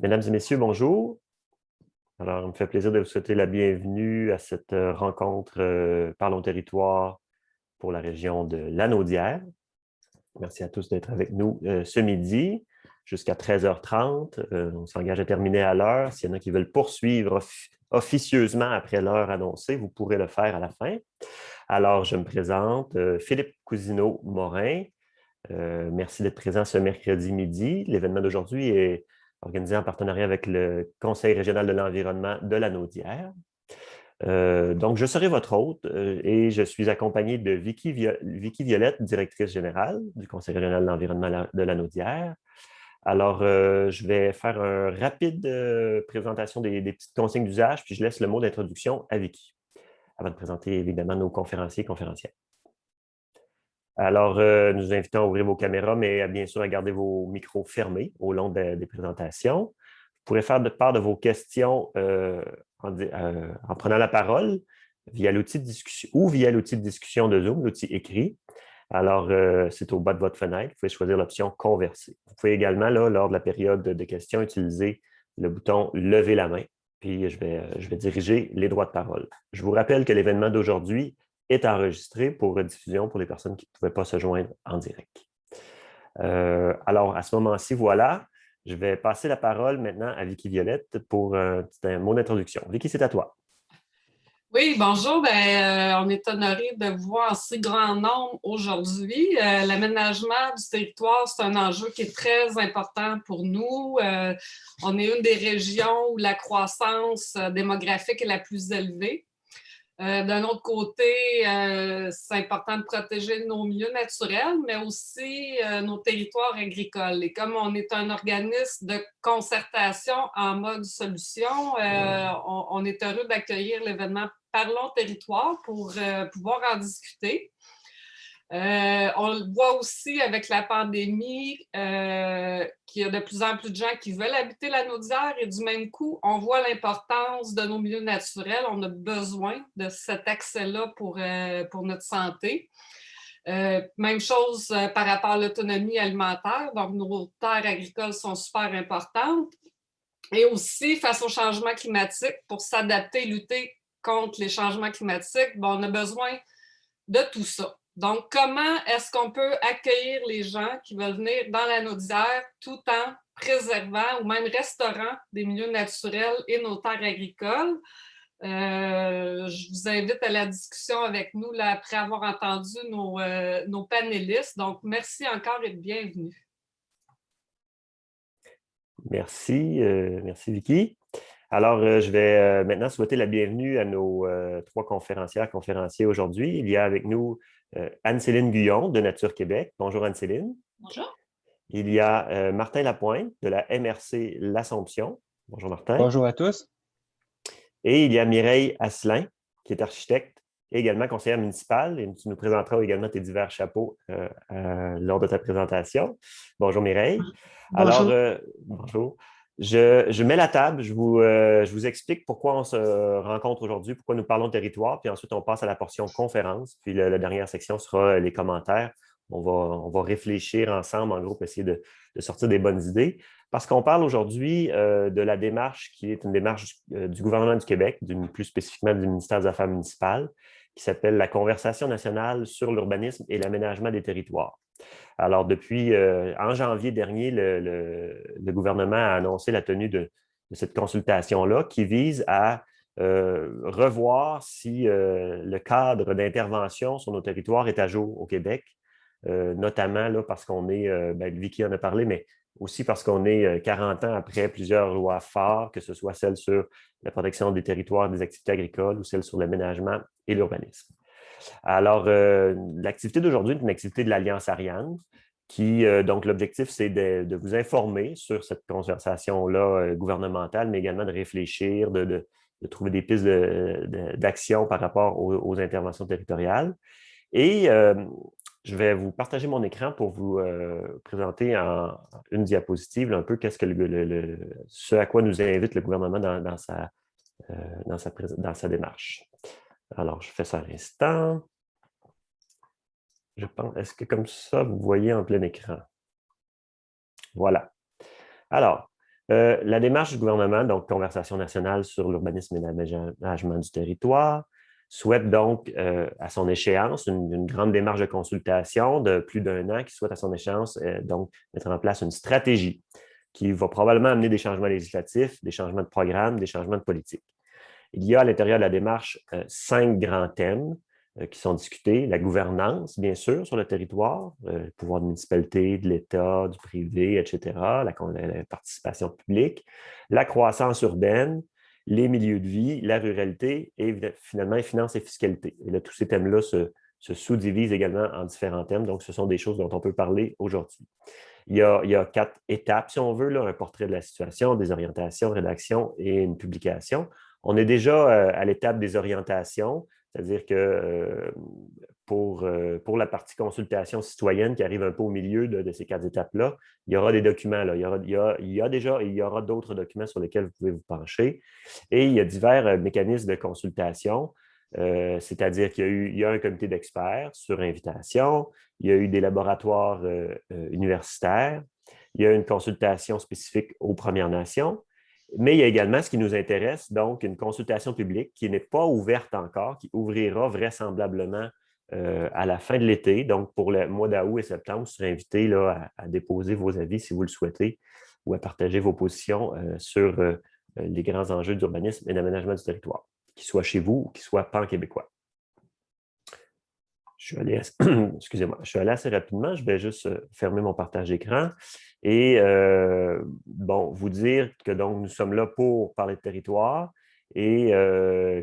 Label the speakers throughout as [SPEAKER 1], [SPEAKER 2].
[SPEAKER 1] Mesdames et messieurs, bonjour. Alors, il me fait plaisir de vous souhaiter la bienvenue à cette rencontre Parlons territoire pour la région de Lanaudière. Merci à tous d'être avec nous ce midi jusqu'à 13h30. On s'engage à terminer à l'heure. S'il y en a qui veulent poursuivre officieusement après l'heure annoncée, vous pourrez le faire à la fin. Alors, je me présente, Philippe Cousineau-Morin. Merci d'être présent ce mercredi midi. L'événement d'aujourd'hui est organisé en partenariat avec le Conseil régional de l'environnement de Lanaudière. Donc, je serai votre hôte et je suis accompagné de Vicky Violette, directrice générale du Conseil régional de l'environnement de Lanaudière. Alors, je vais faire une rapide présentation des petites consignes d'usage, puis je laisse le mot d'introduction à Vicky, avant de présenter évidemment nos conférenciers et conférencières. Alors, nous vous invitons à ouvrir vos caméras, mais bien sûr à garder vos micros fermés au long des présentations. Vous pourrez faire part de vos questions en prenant la parole via l'outil de discussion ou via l'outil de discussion de Zoom, l'outil écrit. Alors, c'est au bas de votre fenêtre. Vous pouvez choisir l'option Converser. Vous pouvez également, là, lors de la période de questions, utiliser le bouton Lever la main, puis je vais diriger les droits de parole. Je vous rappelle que l'événement d'aujourd'hui est enregistré pour rediffusion pour les personnes qui ne pouvaient pas se joindre en direct. Alors, à ce moment-ci, voilà, je vais passer la parole maintenant à Vicky Violette pour un mot d'introduction. Vicky, c'est à toi.
[SPEAKER 2] Oui, bonjour. On est honoré de vous voir en si grand nombre aujourd'hui. L'aménagement du territoire, c'est un enjeu qui est très important pour nous. On est une des régions où la croissance démographique est la plus élevée. D'un autre côté, c'est important de protéger nos milieux naturels, mais aussi nos territoires agricoles. Et comme on est un organisme de concertation en mode solution, on est heureux d'accueillir l'événement Parlons territoire pour pouvoir en discuter. On le voit aussi avec la pandémie qu'il y a de plus en plus de gens qui veulent habiter la Naudière et du même coup, on voit l'importance de nos milieux naturels. On a besoin de cet accès-là pour notre santé. Même chose par rapport à l'autonomie alimentaire. Donc, nos terres agricoles sont super importantes. Et aussi, face au changement climatique, pour s'adapter et lutter contre les changements climatiques, on a besoin de tout ça. Donc, comment est-ce qu'on peut accueillir les gens qui veulent venir dans la Naudière tout en préservant ou même restaurant des milieux naturels et nos terres agricoles? Je vous invite à la discussion avec nous là, après avoir entendu nos panélistes. Donc, merci encore et bienvenue.
[SPEAKER 1] Merci, merci Vicky. Alors, je vais maintenant souhaiter la bienvenue à nos trois conférenciers aujourd'hui. Il y a avec nous Anne-Céline Guyon de Nature Québec. Bonjour Anne-Céline.
[SPEAKER 2] Bonjour.
[SPEAKER 1] Il y a Martin Lapointe de la MRC L'Assomption. Bonjour Martin.
[SPEAKER 3] Bonjour à tous.
[SPEAKER 1] Et il y a Mireille Asselin, qui est architecte et également conseillère municipale. Et tu nous présenteras également tes divers chapeaux lors de ta présentation. Bonjour Mireille.
[SPEAKER 3] Bonjour.
[SPEAKER 1] Alors, bonjour. Je mets la table, je vous explique pourquoi on se rencontre aujourd'hui, pourquoi nous parlons de territoire, puis ensuite on passe à la portion conférence, puis la dernière section sera les commentaires. On va réfléchir ensemble en groupe, essayer de sortir des bonnes idées, parce qu'on parle aujourd'hui de la démarche qui est une démarche du gouvernement du Québec, plus spécifiquement du ministère des Affaires municipales, qui s'appelle la Conversation nationale sur l'urbanisme et l'aménagement des territoires. Alors, depuis en janvier dernier, le gouvernement a annoncé la tenue de cette consultation-là qui vise à revoir si le cadre d'intervention sur nos territoires est à jour au Québec, notamment là, parce qu'on est, Vicky en a parlé, mais aussi parce qu'on est 40 ans après plusieurs lois phares, que ce soit celle sur la protection des territoires et des activités agricoles ou celle sur l'aménagement et l'urbanisme. Alors, l'activité d'aujourd'hui est une activité de l'Alliance Ariane qui, donc, l'objectif, c'est de vous informer sur cette conversation-là gouvernementale, mais également de réfléchir, de trouver des pistes d'action par rapport aux interventions territoriales. Et je vais vous partager mon écran pour vous présenter en une diapositive un peu qu'est-ce que ce à quoi nous invite le gouvernement dans sa démarche. Alors, je fais ça à l'instant. Je pense, est-ce que comme ça, vous voyez en plein écran? Voilà. Alors, La démarche du gouvernement, donc Conversation nationale sur l'urbanisme et l'aménagement du territoire, souhaite donc à son échéance une grande démarche de consultation de plus d'un an qui souhaite à son échéance donc mettre en place une stratégie qui va probablement amener des changements législatifs, des changements de programme, des changements de politique. Il y a à l'intérieur de la démarche 5 grands thèmes qui sont discutés. La gouvernance, bien sûr, sur le territoire, le pouvoir de municipalité, de l'État, du privé, etc., la participation publique, la croissance urbaine, les milieux de vie, la ruralité et finalement les finances et fiscalité. Et là, tous ces thèmes-là se sous-divisent également en différents thèmes. Donc, ce sont des choses dont on peut parler aujourd'hui. Il y a 4 étapes, si on veut, là, un portrait de la situation, des orientations, rédaction et une publication. On est déjà à l'étape des orientations, c'est-à-dire que pour la partie consultation citoyenne qui arrive un peu au milieu de ces 4 étapes-là, il y aura des documents. Là. Il y a déjà et il y aura d'autres documents sur lesquels vous pouvez vous pencher. Et il y a divers mécanismes de consultation, c'est-à-dire qu'il y a un comité d'experts sur invitation, il y a eu des laboratoires universitaires, il y a une consultation spécifique aux Premières Nations, mais il y a également ce qui nous intéresse, donc une consultation publique qui n'est pas ouverte encore, qui ouvrira vraisemblablement à la fin de l'été. Donc, pour le mois d'août et septembre, vous serez invité là, à déposer vos avis si vous le souhaitez ou à partager vos positions sur les grands enjeux d'urbanisme et d'aménagement du territoire, qu'ils soient chez vous ou qu'ils soient pan-québécois. Excusez-moi, je suis allé assez rapidement. Je vais juste fermer mon partage d'écran et bon, vous dire que donc nous sommes là pour parler de territoire et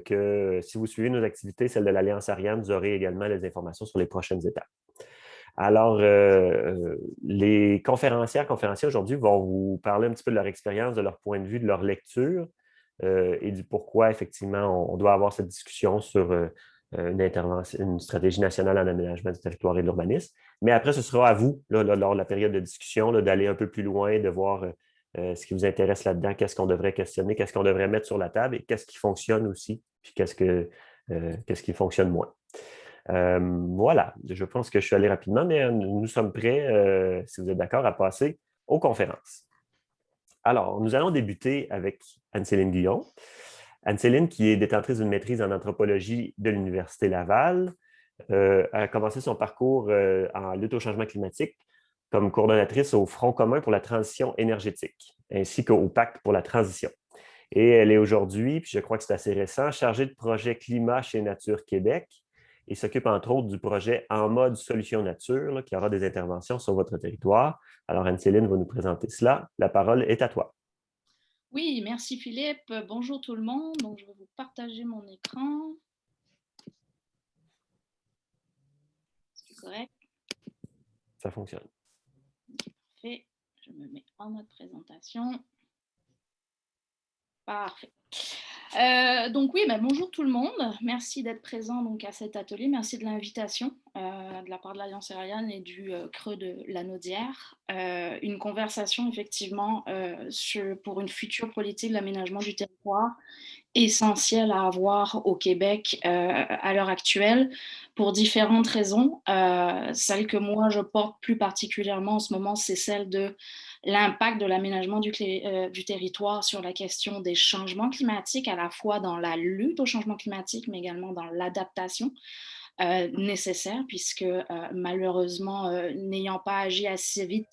[SPEAKER 1] que si vous suivez nos activités, celles de l'Alliance Ariane, vous aurez également les informations sur les prochaines étapes. Alors, les conférencières aujourd'hui vont vous parler un petit peu de leur expérience, de leur point de vue, de leur lecture et du pourquoi, effectivement, on doit avoir cette discussion sur une stratégie nationale en aménagement du territoire et de l'urbanisme. Mais après, ce sera à vous, là, lors de la période de discussion, d'aller un peu plus loin, de voir ce qui vous intéresse là-dedans, qu'est-ce qu'on devrait questionner, qu'est-ce qu'on devrait mettre sur la table et qu'est-ce qui fonctionne aussi, puis qu'est-ce qui fonctionne moins. Voilà, je pense que je suis allé rapidement, mais nous sommes prêts, si vous êtes d'accord, à passer aux conférences. Alors, nous allons débuter avec Anne-Céline Guillon. Anne-Céline, qui est détentrice d'une maîtrise en anthropologie de l'Université Laval, a commencé son parcours en lutte au changement climatique comme coordonnatrice au Front commun pour la transition énergétique, ainsi qu'au Pacte pour la transition. Et elle est aujourd'hui, puis je crois que c'est assez récent, chargée de projet climat chez Nature Québec et s'occupe entre autres du projet En mode solution nature, là, qui aura des interventions sur votre territoire. Alors, Anne-Céline va nous présenter cela. La parole est à toi.
[SPEAKER 3] Oui, merci Philippe. Bonjour tout le monde. Donc, je vais vous partager mon écran. C'est correct?
[SPEAKER 1] Ça fonctionne.
[SPEAKER 3] Parfait. Je me mets en mode présentation. Parfait. Donc oui, bonjour tout le monde. Merci d'être présent donc, à cet atelier. Merci de l'invitation de la part de l'Alliance Ariane et du Creux de la Naudière. Une conversation effectivement pour une future politique de l'aménagement du territoire essentielle à avoir au Québec à l'heure actuelle pour différentes raisons. Celle que moi je porte plus particulièrement en ce moment, c'est celle de l'impact de l'aménagement du territoire sur la question des changements climatiques, à la fois dans la lutte au changement climatique, mais également dans l'adaptation nécessaire, puisque malheureusement, n'ayant pas agi assez vite,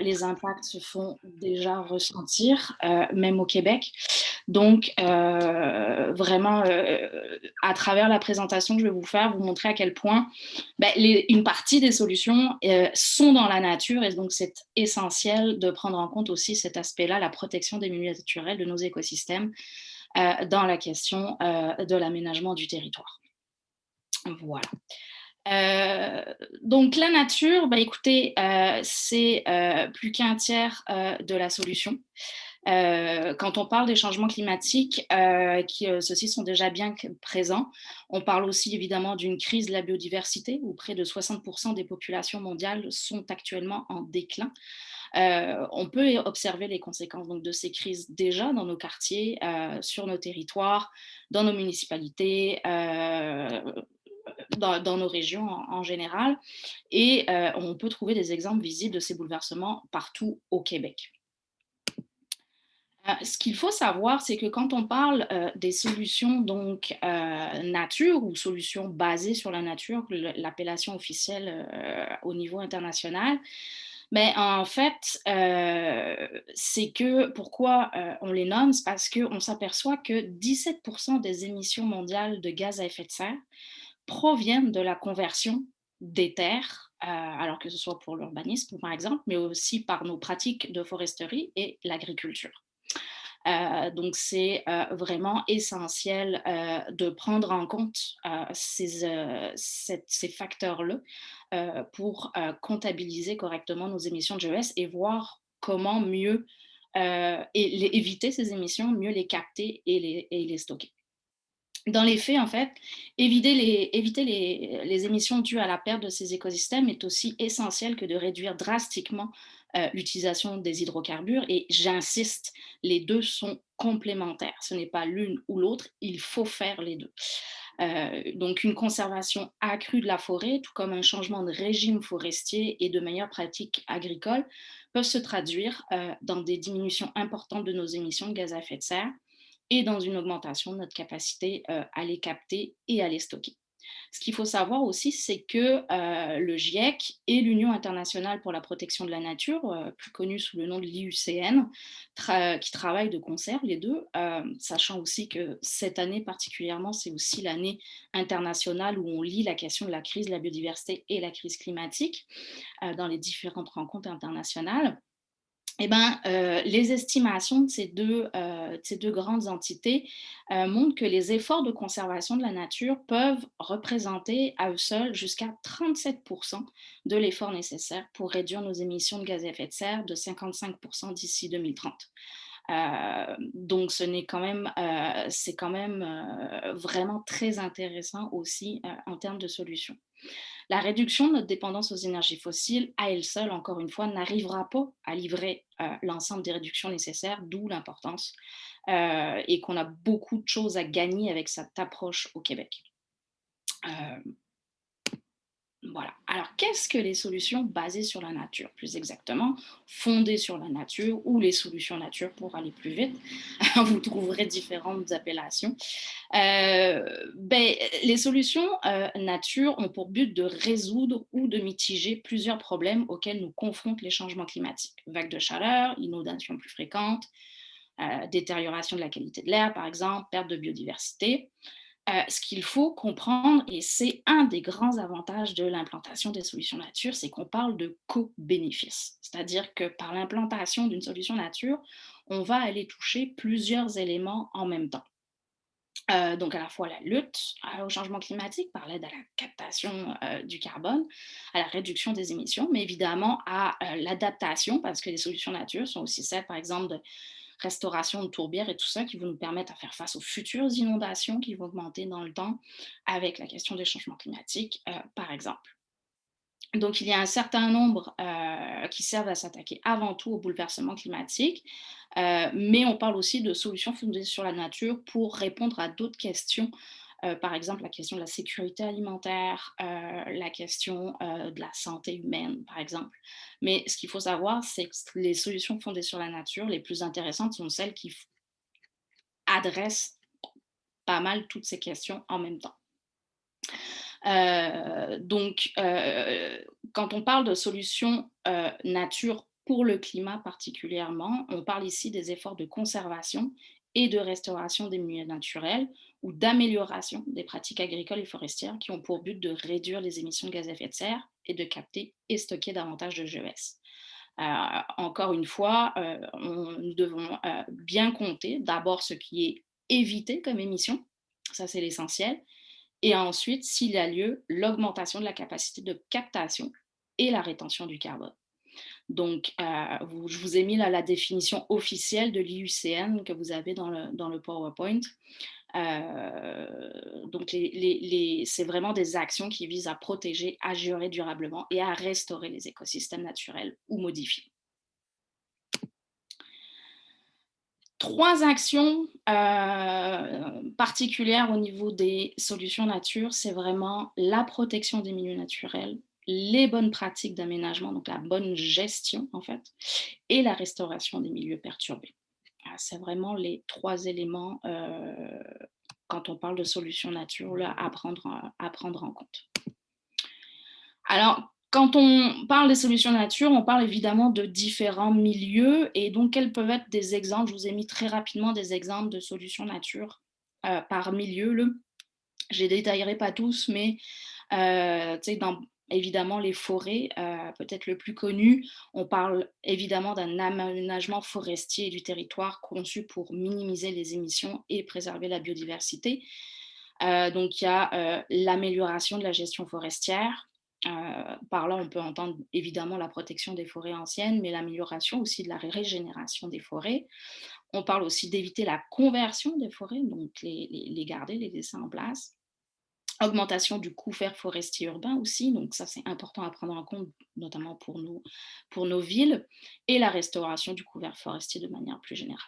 [SPEAKER 3] les impacts se font déjà ressentir, même au Québec. Donc, vraiment, à travers la présentation que je vais vous faire, vous montrer à quel point une partie des solutions sont dans la nature et donc c'est essentiel de prendre en compte aussi cet aspect-là, la protection des milieux naturels, de nos écosystèmes, dans la question de l'aménagement du territoire. Voilà. Donc la nature, écoutez, c'est plus qu'un tiers de la solution. Quand on parle des changements climatiques, ceux-ci sont déjà bien présents, on parle aussi évidemment d'une crise de la biodiversité où près de 60% des populations mondiales sont actuellement en déclin. On peut observer les conséquences donc, de ces crises déjà dans nos quartiers, sur nos territoires, dans nos municipalités, dans nos régions en général. Et on peut trouver des exemples visibles de ces bouleversements partout au Québec. Ce qu'il faut savoir, c'est que quand on parle des solutions donc nature ou solutions basées sur la nature, l'appellation officielle au niveau international, mais en fait, c'est que pourquoi on les nomme, c'est parce qu'on s'aperçoit que 17% des émissions mondiales de gaz à effet de serre proviennent de la conversion des terres, alors que ce soit pour l'urbanisme par exemple, mais aussi par nos pratiques de foresterie et l'agriculture. Donc, c'est vraiment essentiel de prendre en compte ces facteurs-là pour comptabiliser correctement nos émissions de GES et voir comment mieux éviter ces émissions, mieux les capter et les stocker. Dans les faits, en fait, éviter les émissions dues à la perte de ces écosystèmes est aussi essentiel que de réduire drastiquement l'utilisation des hydrocarbures. Et j'insiste, les deux sont complémentaires. Ce n'est pas l'une ou l'autre, il faut faire les deux. Donc une conservation accrue de la forêt, tout comme un changement de régime forestier et de meilleures pratiques agricoles, peuvent se traduire dans des diminutions importantes de nos émissions de gaz à effet de serre et dans une augmentation de notre capacité à les capter et à les stocker. Ce qu'il faut savoir aussi, c'est que le GIEC et l'Union internationale pour la protection de la nature, plus connue sous le nom de l'IUCN, qui travaillent de concert les deux, sachant aussi que cette année particulièrement, c'est aussi l'année internationale où on lit la question de la crise de la biodiversité et la crise climatique dans les différentes rencontres internationales. Eh ben, les estimations de ces deux grandes entités montrent que les efforts de conservation de la nature peuvent représenter à eux seuls jusqu'à 37% de l'effort nécessaire pour réduire nos émissions de gaz à effet de serre de 55% d'ici 2030. Donc, c'est quand même vraiment très intéressant aussi en termes de solutions. La réduction de notre dépendance aux énergies fossiles, à elle seule, encore une fois, n'arrivera pas à livrer l'ensemble des réductions nécessaires, d'où l'importance et qu'on a beaucoup de choses à gagner avec cette approche au Québec. Voilà. Alors, qu'est-ce que les solutions basées sur la nature, plus exactement, fondées sur la nature ou les solutions nature pour aller plus vite? Vous trouverez différentes appellations. Les solutions nature ont pour but de résoudre ou de mitiger plusieurs problèmes auxquels nous confrontent les changements climatiques. Vagues de chaleur, inondations plus fréquentes, détérioration de la qualité de l'air, par exemple, perte de biodiversité. Ce qu'il faut comprendre, et c'est un des grands avantages de l'implantation des solutions nature, c'est qu'on parle de co-bénéfice. C'est-à-dire que par l'implantation d'une solution nature, on va aller toucher plusieurs éléments en même temps. Donc à la fois la lutte au changement climatique par l'aide à la captation du carbone, à la réduction des émissions, mais évidemment à l'adaptation, parce que les solutions nature sont aussi celles, par exemple, de restauration de tourbières et tout ça, qui vont nous permettre à faire face aux futures inondations qui vont augmenter dans le temps avec la question des changements climatiques, par exemple. Donc, il y a un certain nombre qui servent à s'attaquer avant tout au bouleversement climatique, mais on parle aussi de solutions fondées sur la nature pour répondre à d'autres questions, par exemple la question de la sécurité alimentaire, la question de la santé humaine, par exemple. Mais ce qu'il faut savoir, c'est que les solutions fondées sur la nature, les plus intéressantes sont celles qui adressent pas mal toutes ces questions en même temps. Quand on parle de solutions nature pour le climat particulièrement, on parle ici des efforts de conservation et de restauration des milieux naturels ou d'amélioration des pratiques agricoles et forestières qui ont pour but de réduire les émissions de gaz à effet de serre et de capter et stocker davantage de GES. Encore une fois, nous devons bien compter d'abord ce qui est évité comme émission, ça c'est l'essentiel, et ensuite, s'il y a lieu, l'augmentation de la capacité de captation et la rétention du carbone. Donc, je vous ai mis là la définition officielle de l'IUCN que vous avez dans le PowerPoint. Donc, c'est vraiment des actions qui visent à protéger, à gérer durablement et à restaurer les écosystèmes naturels ou modifiés. 3 actions particulières au niveau des solutions nature, c'est vraiment la protection des milieux naturels, les bonnes pratiques d'aménagement, donc la bonne gestion en fait, et la restauration des milieux perturbés. c'est vraiment les 3 éléments quand on parle de solutions nature là, à prendre en compte. Alors, quand on parle des solutions nature, on parle évidemment de différents milieux et donc quels peuvent être des exemples. Je vous ai mis très rapidement des exemples de solutions nature par milieu. Je ne les détaillerai pas tous, mais dans évidemment les forêts, peut-être le plus connu, on parle évidemment d'un aménagement forestier du territoire conçu pour minimiser les émissions et préserver la biodiversité. Donc il y a l'amélioration de la gestion forestière. Par là, on peut entendre évidemment la protection des forêts anciennes, mais l'amélioration aussi de la régénération des forêts. On parle aussi d'éviter la conversion des forêts, donc les garder, les laisser en place. Augmentation du couvert forestier urbain aussi, donc ça c'est important à prendre en compte, notamment pour nos villes, et la restauration du couvert forestier de manière plus générale.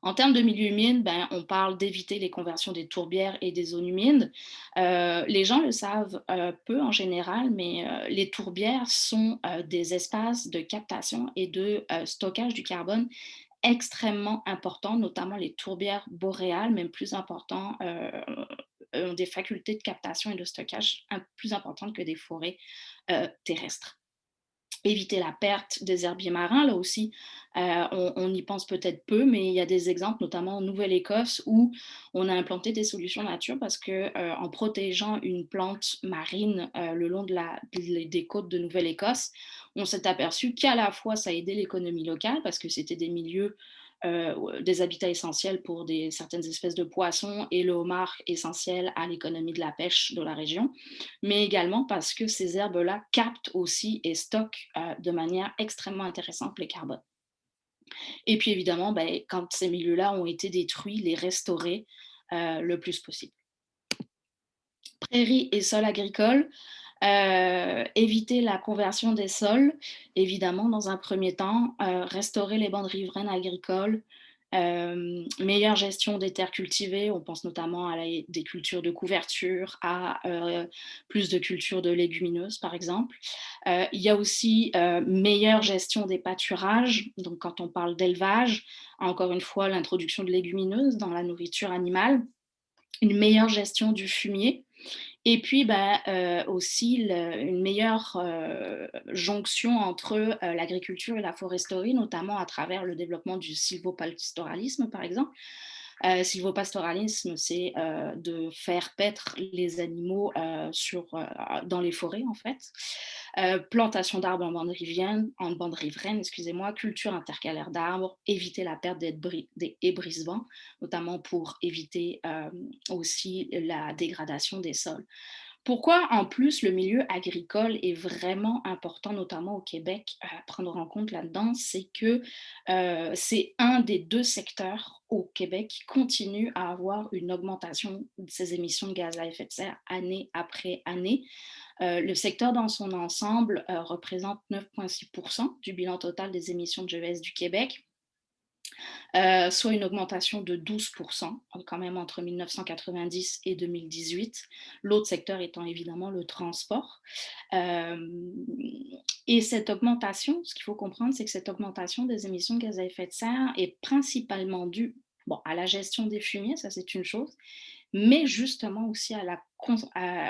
[SPEAKER 3] En termes de milieu humide, on parle d'éviter les conversions des tourbières et des zones humides. Les gens le savent peu en général, mais les tourbières sont des espaces de captation et de stockage du carbone extrêmement importants, notamment les tourbières boréales, même plus importants, ont des facultés de captation et de stockage plus importantes que des forêts terrestres. Éviter la perte des herbiers marins, là aussi, on y pense peut-être peu, mais il y a des exemples, notamment en Nouvelle-Écosse, où on a implanté des solutions nature parce qu'en protégeant une plante marine le long des côtes de Nouvelle-Écosse, on s'est aperçu qu'à la fois ça aidait l'économie locale parce que c'était des milieux, des habitats essentiels pour certaines espèces de poissons et le homard essentiel à l'économie de la pêche de la région, mais également parce que ces herbes-là captent aussi et stockent de manière extrêmement intéressante le carbone. Et puis évidemment, quand ces milieux-là ont été détruits, les restaurer le plus possible. Prairies et sols agricoles, éviter la conversion des sols, évidemment, dans un premier temps, restaurer les bandes riveraines agricoles, meilleure gestion des terres cultivées, on pense notamment à des cultures de couverture, à plus de cultures de légumineuses, par exemple. Il y a aussi meilleure gestion des pâturages, donc quand on parle d'élevage, encore une fois, l'introduction de légumineuses dans la nourriture animale, une meilleure gestion du fumier, et puis aussi une meilleure jonction entre l'agriculture et la foresterie, notamment à travers le développement du sylvopastoralisme, par exemple. Sylvopastoralisme, c'est de faire paître les animaux dans les forêts, en fait. Plantation d'arbres en bande riveraine, culture intercalaire d'arbres, éviter la perte des hébris-vents, notamment pour éviter aussi la dégradation des sols. Pourquoi, en plus, le milieu agricole est vraiment important, notamment au Québec, à prendre en compte là-dedans, c'est que c'est un des 2 secteurs au Québec qui continue à avoir une augmentation de ses émissions de gaz à effet de serre année après année. Le secteur dans son ensemble représente 9,6% du bilan total des émissions de GES du Québec. Soit une augmentation de 12% quand même entre 1990 et 2018. L'autre secteur étant évidemment le transport. Et cette augmentation, ce qu'il faut comprendre, c'est que cette augmentation des émissions de gaz à effet de serre est principalement due à la gestion des fumiers, ça c'est une chose, mais justement aussi à la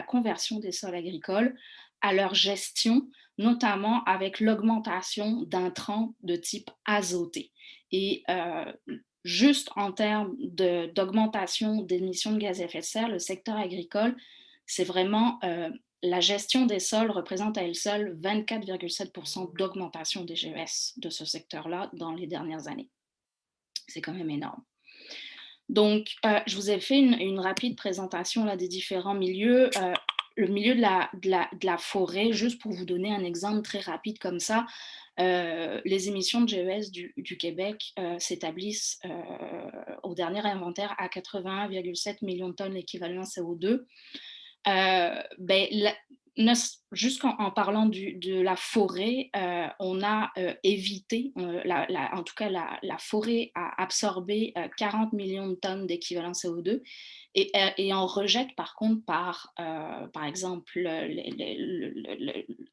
[SPEAKER 3] conversion des sols agricoles, à leur gestion, notamment avec l'augmentation d'intrants de type azoté. Et juste en termes d'augmentation d'émissions de gaz à effet de serre, le secteur agricole, c'est vraiment la gestion des sols représente à elle seule 24,7% d'augmentation des GES de ce secteur-là dans les dernières années. C'est quand même énorme. Donc, je vous ai fait une rapide présentation là, des différents milieux. Le milieu de la forêt, juste pour vous donner un exemple très rapide comme ça, les émissions de GES du Québec s'établissent au dernier inventaire à 81,7 millions de tonnes équivalent CO2. Jusqu'en parlant de la forêt, on a évité, en tout cas la forêt a absorbé 40 millions de tonnes d'équivalent CO2 et en rejette par contre par exemple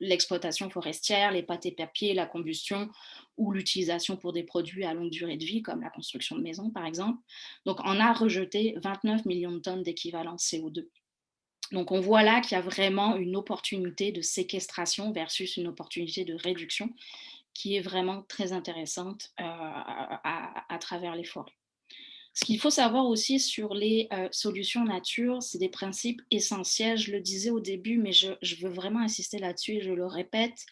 [SPEAKER 3] l'exploitation forestière, les pâtes et papiers, la combustion ou l'utilisation pour des produits à longue durée de vie comme la construction de maisons par exemple. Donc on a rejeté 29 millions de tonnes d'équivalent CO2. Donc, on voit là qu'il y a vraiment une opportunité de séquestration versus une opportunité de réduction qui est vraiment très intéressante à travers les forêts. Ce qu'il faut savoir aussi sur les solutions nature, c'est des principes essentiels. Je le disais au début, mais je veux vraiment insister là-dessus et je le répète.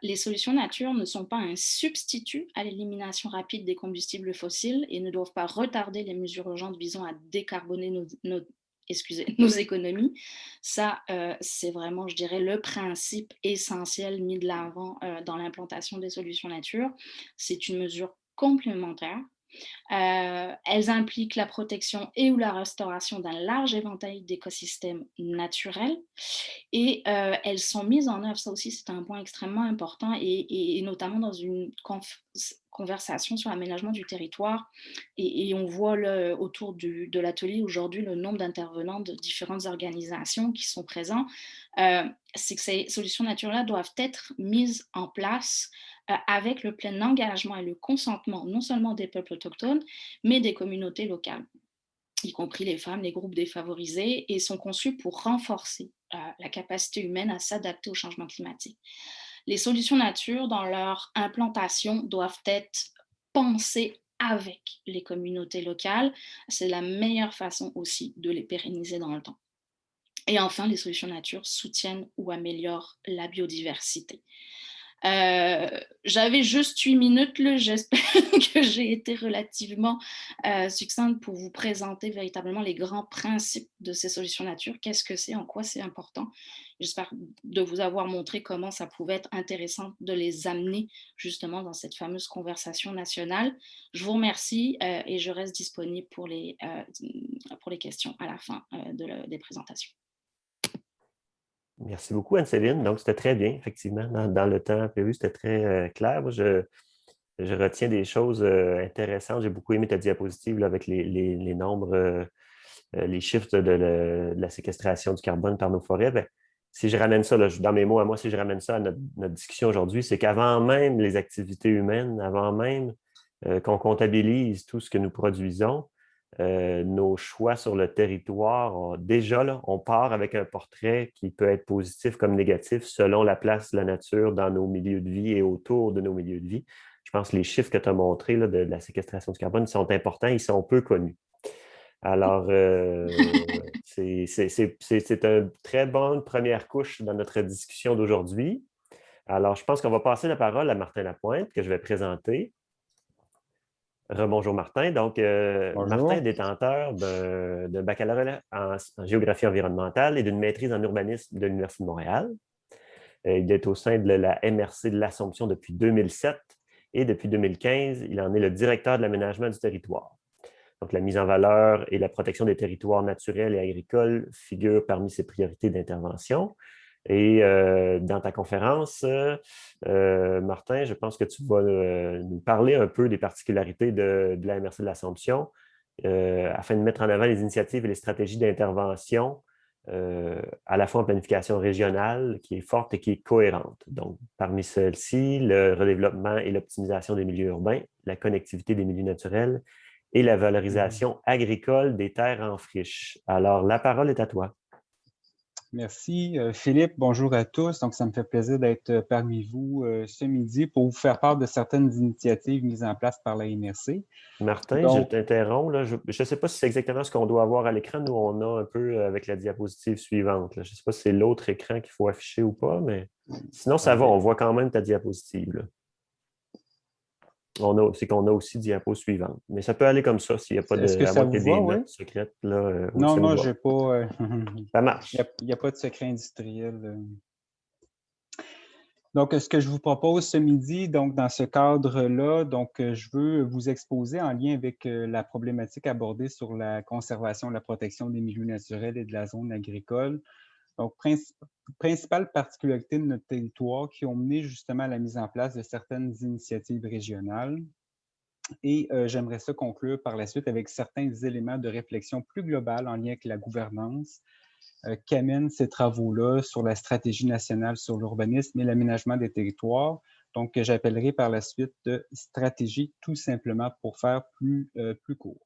[SPEAKER 3] Les solutions nature ne sont pas un substitut à l'élimination rapide des combustibles fossiles et ne doivent pas retarder les mesures urgentes visant à décarboner nos économies. Ça, c'est vraiment, je dirais, le principe essentiel mis de l'avant dans l'implantation des solutions nature. C'est une mesure complémentaire. Elles impliquent la protection et ou la restauration d'un large éventail d'écosystèmes naturels et elles sont mises en œuvre, ça aussi c'est un point extrêmement important et notamment dans une conversation sur l'aménagement du territoire et on voit autour de l'atelier aujourd'hui le nombre d'intervenants de différentes organisations qui sont présents, c'est que ces solutions naturelles doivent être mises en place avec le plein engagement et le consentement non seulement des peuples autochtones, mais des communautés locales, y compris les femmes, les groupes défavorisés, et sont conçus pour renforcer la capacité humaine à s'adapter au changement climatique. Les solutions nature, dans leur implantation, doivent être pensées avec les communautés locales. C'est la meilleure façon aussi de les pérenniser dans le temps. Et enfin, les solutions nature soutiennent ou améliorent la biodiversité. J'avais juste 8 minutes, là. J'espère que j'ai été relativement succincte pour vous présenter véritablement les grands principes de ces solutions nature, qu'est-ce que c'est, en quoi c'est important. J'espère de vous avoir montré comment ça pouvait être intéressant de les amener justement dans cette fameuse conversation nationale. Je vous remercie et je reste disponible pour les questions à la fin des présentations.
[SPEAKER 1] Merci beaucoup, Anne-Céline. Donc, c'était très bien, effectivement. Dans le temps prévu, c'était très clair. Moi, je retiens des choses intéressantes. J'ai beaucoup aimé ta diapositive là, avec les nombres, les chiffres de la séquestration du carbone par nos forêts. Bien, si je ramène ça, là, dans mes mots à moi, si je ramène ça à notre discussion aujourd'hui, c'est qu'avant même les activités humaines, avant même qu'on comptabilise tout ce que nous produisons, nos choix sur le territoire, déjà, là, on part avec un portrait qui peut être positif comme négatif selon la place de la nature dans nos milieux de vie et autour de nos milieux de vie. Je pense que les chiffres que tu as montrés là, de la séquestration du carbone sont importants, ils sont peu connus. Alors, c'est une très bonne première couche dans notre discussion d'aujourd'hui. Alors, je pense qu'on va passer la parole à Martin Lapointe, que je vais présenter. Rebonjour Martin. Donc, Martin est détenteur d'un baccalauréat en géographie environnementale et d'une maîtrise en urbanisme de l'Université de Montréal. Il est au sein de la MRC de l'Assomption depuis 2007 et depuis 2015, il en est le directeur de l'aménagement du territoire. Donc, la mise en valeur et la protection des territoires naturels et agricoles figurent parmi ses priorités d'intervention. Et dans ta conférence, Martin, je pense que tu vas nous parler un peu des particularités de la MRC de l'Assomption afin de mettre en avant les initiatives et les stratégies d'intervention à la fois en planification régionale qui est forte et qui est cohérente. Donc, parmi celles-ci, le redéveloppement et l'optimisation des milieux urbains, la connectivité des milieux naturels et la valorisation agricole des terres en friche. Alors, la parole est à toi.
[SPEAKER 4] Merci, Philippe. Bonjour à tous. Donc, ça me fait plaisir d'être parmi vous ce midi pour vous faire part de certaines initiatives mises en place par la MRC.
[SPEAKER 1] Martin, donc, je t'interromps. Là. Je ne sais pas si c'est exactement ce qu'on doit avoir à l'écran. Nous, on a un peu avec la diapositive suivante. Là. Je ne sais pas si c'est l'autre écran qu'il faut afficher ou pas, mais sinon, ça va. On voit quand même ta diapositive. Là. C'est qu'on a aussi diapo suivante. Mais ça peut aller comme ça s'il n'y a pas de notes secrètes. Là,
[SPEAKER 4] non, je n'ai pas.
[SPEAKER 1] Ça marche.
[SPEAKER 4] Il n'y a pas de secret industriel. Donc, ce que je vous propose ce midi, donc dans ce cadre-là, donc je veux vous exposer en lien avec la problématique abordée sur la conservation, la protection des milieux naturels et de la zone agricole. Donc, principale particularité de notre territoire qui ont mené justement à la mise en place de certaines initiatives régionales. Et j'aimerais ça conclure par la suite avec certains éléments de réflexion plus globale en lien avec la gouvernance qu'amènent ces travaux-là sur la stratégie nationale sur l'urbanisme et l'aménagement des territoires, donc que j'appellerai par la suite de stratégie tout simplement pour faire plus court.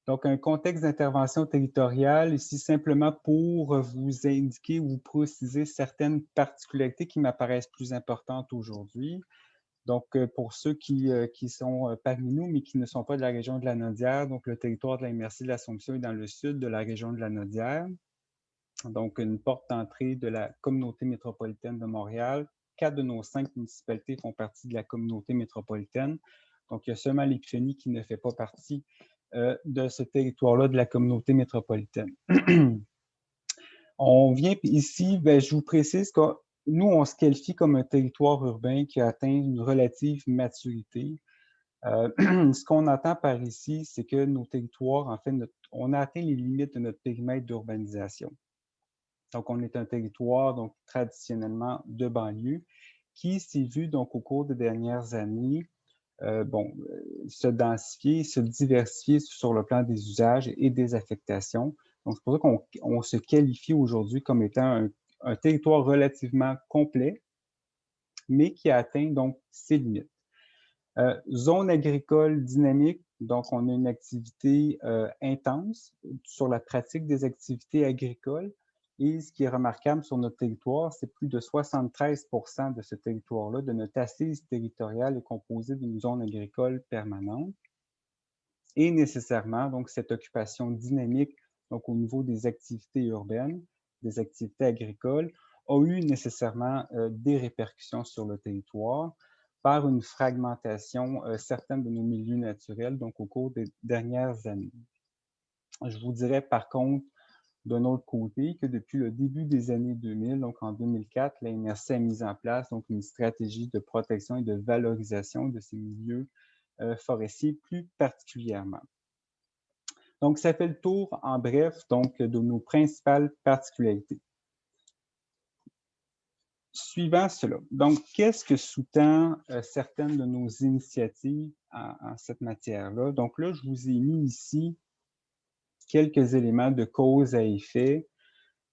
[SPEAKER 4] Donc, un contexte d'intervention territoriale, ici simplement pour vous indiquer ou vous préciser certaines particularités qui m'apparaissent plus importantes aujourd'hui. Donc, pour ceux qui sont parmi nous, mais qui ne sont pas de la région de la Naudière, donc le territoire de la MRC de l'Assomption est dans le sud de la région de la Naudière. Donc, une porte d'entrée de la communauté métropolitaine de Montréal. 4 de nos 5 municipalités font partie de la communauté métropolitaine. Donc, il y a seulement l'Épiphanie qui ne fait pas partie de ce territoire-là de la communauté métropolitaine. On vient ici, je vous précise que nous, on se qualifie comme un territoire urbain qui a atteint une relative maturité. Ce qu'on entend par ici, c'est que nos territoires, en fait, on a atteint les limites de notre périmètre d'urbanisation. Donc, on est un territoire donc, traditionnellement de banlieue qui s'est vu donc, au cours des dernières années se densifier, se diversifier sur le plan des usages et des affectations. Donc, c'est pour ça qu'on se qualifie aujourd'hui comme étant un territoire relativement complet, mais qui a atteint donc ses limites. Zone agricole dynamique, donc on a une activité intense sur la pratique des activités agricoles. Et ce qui est remarquable sur notre territoire, c'est plus de 73% de ce territoire-là, de notre assise territoriale, est composée d'une zone agricole permanente. Et nécessairement, donc, cette occupation dynamique, donc au niveau des activités urbaines, des activités agricoles, a eu nécessairement des répercussions sur le territoire par une fragmentation certaine de nos milieux naturels, donc au cours des dernières années. Je vous dirais par contre, d'un autre côté, que depuis le début des années 2000, donc en 2004, la MRC a mis en place donc, une stratégie de protection et de valorisation de ces milieux forestiers plus particulièrement. Donc, ça fait le tour, en bref, donc, de nos principales particularités. Suivant cela, donc, qu'est-ce que sous-tend certaines de nos initiatives en cette matière-là? Donc là, je vous ai mis ici quelques éléments de cause à effet,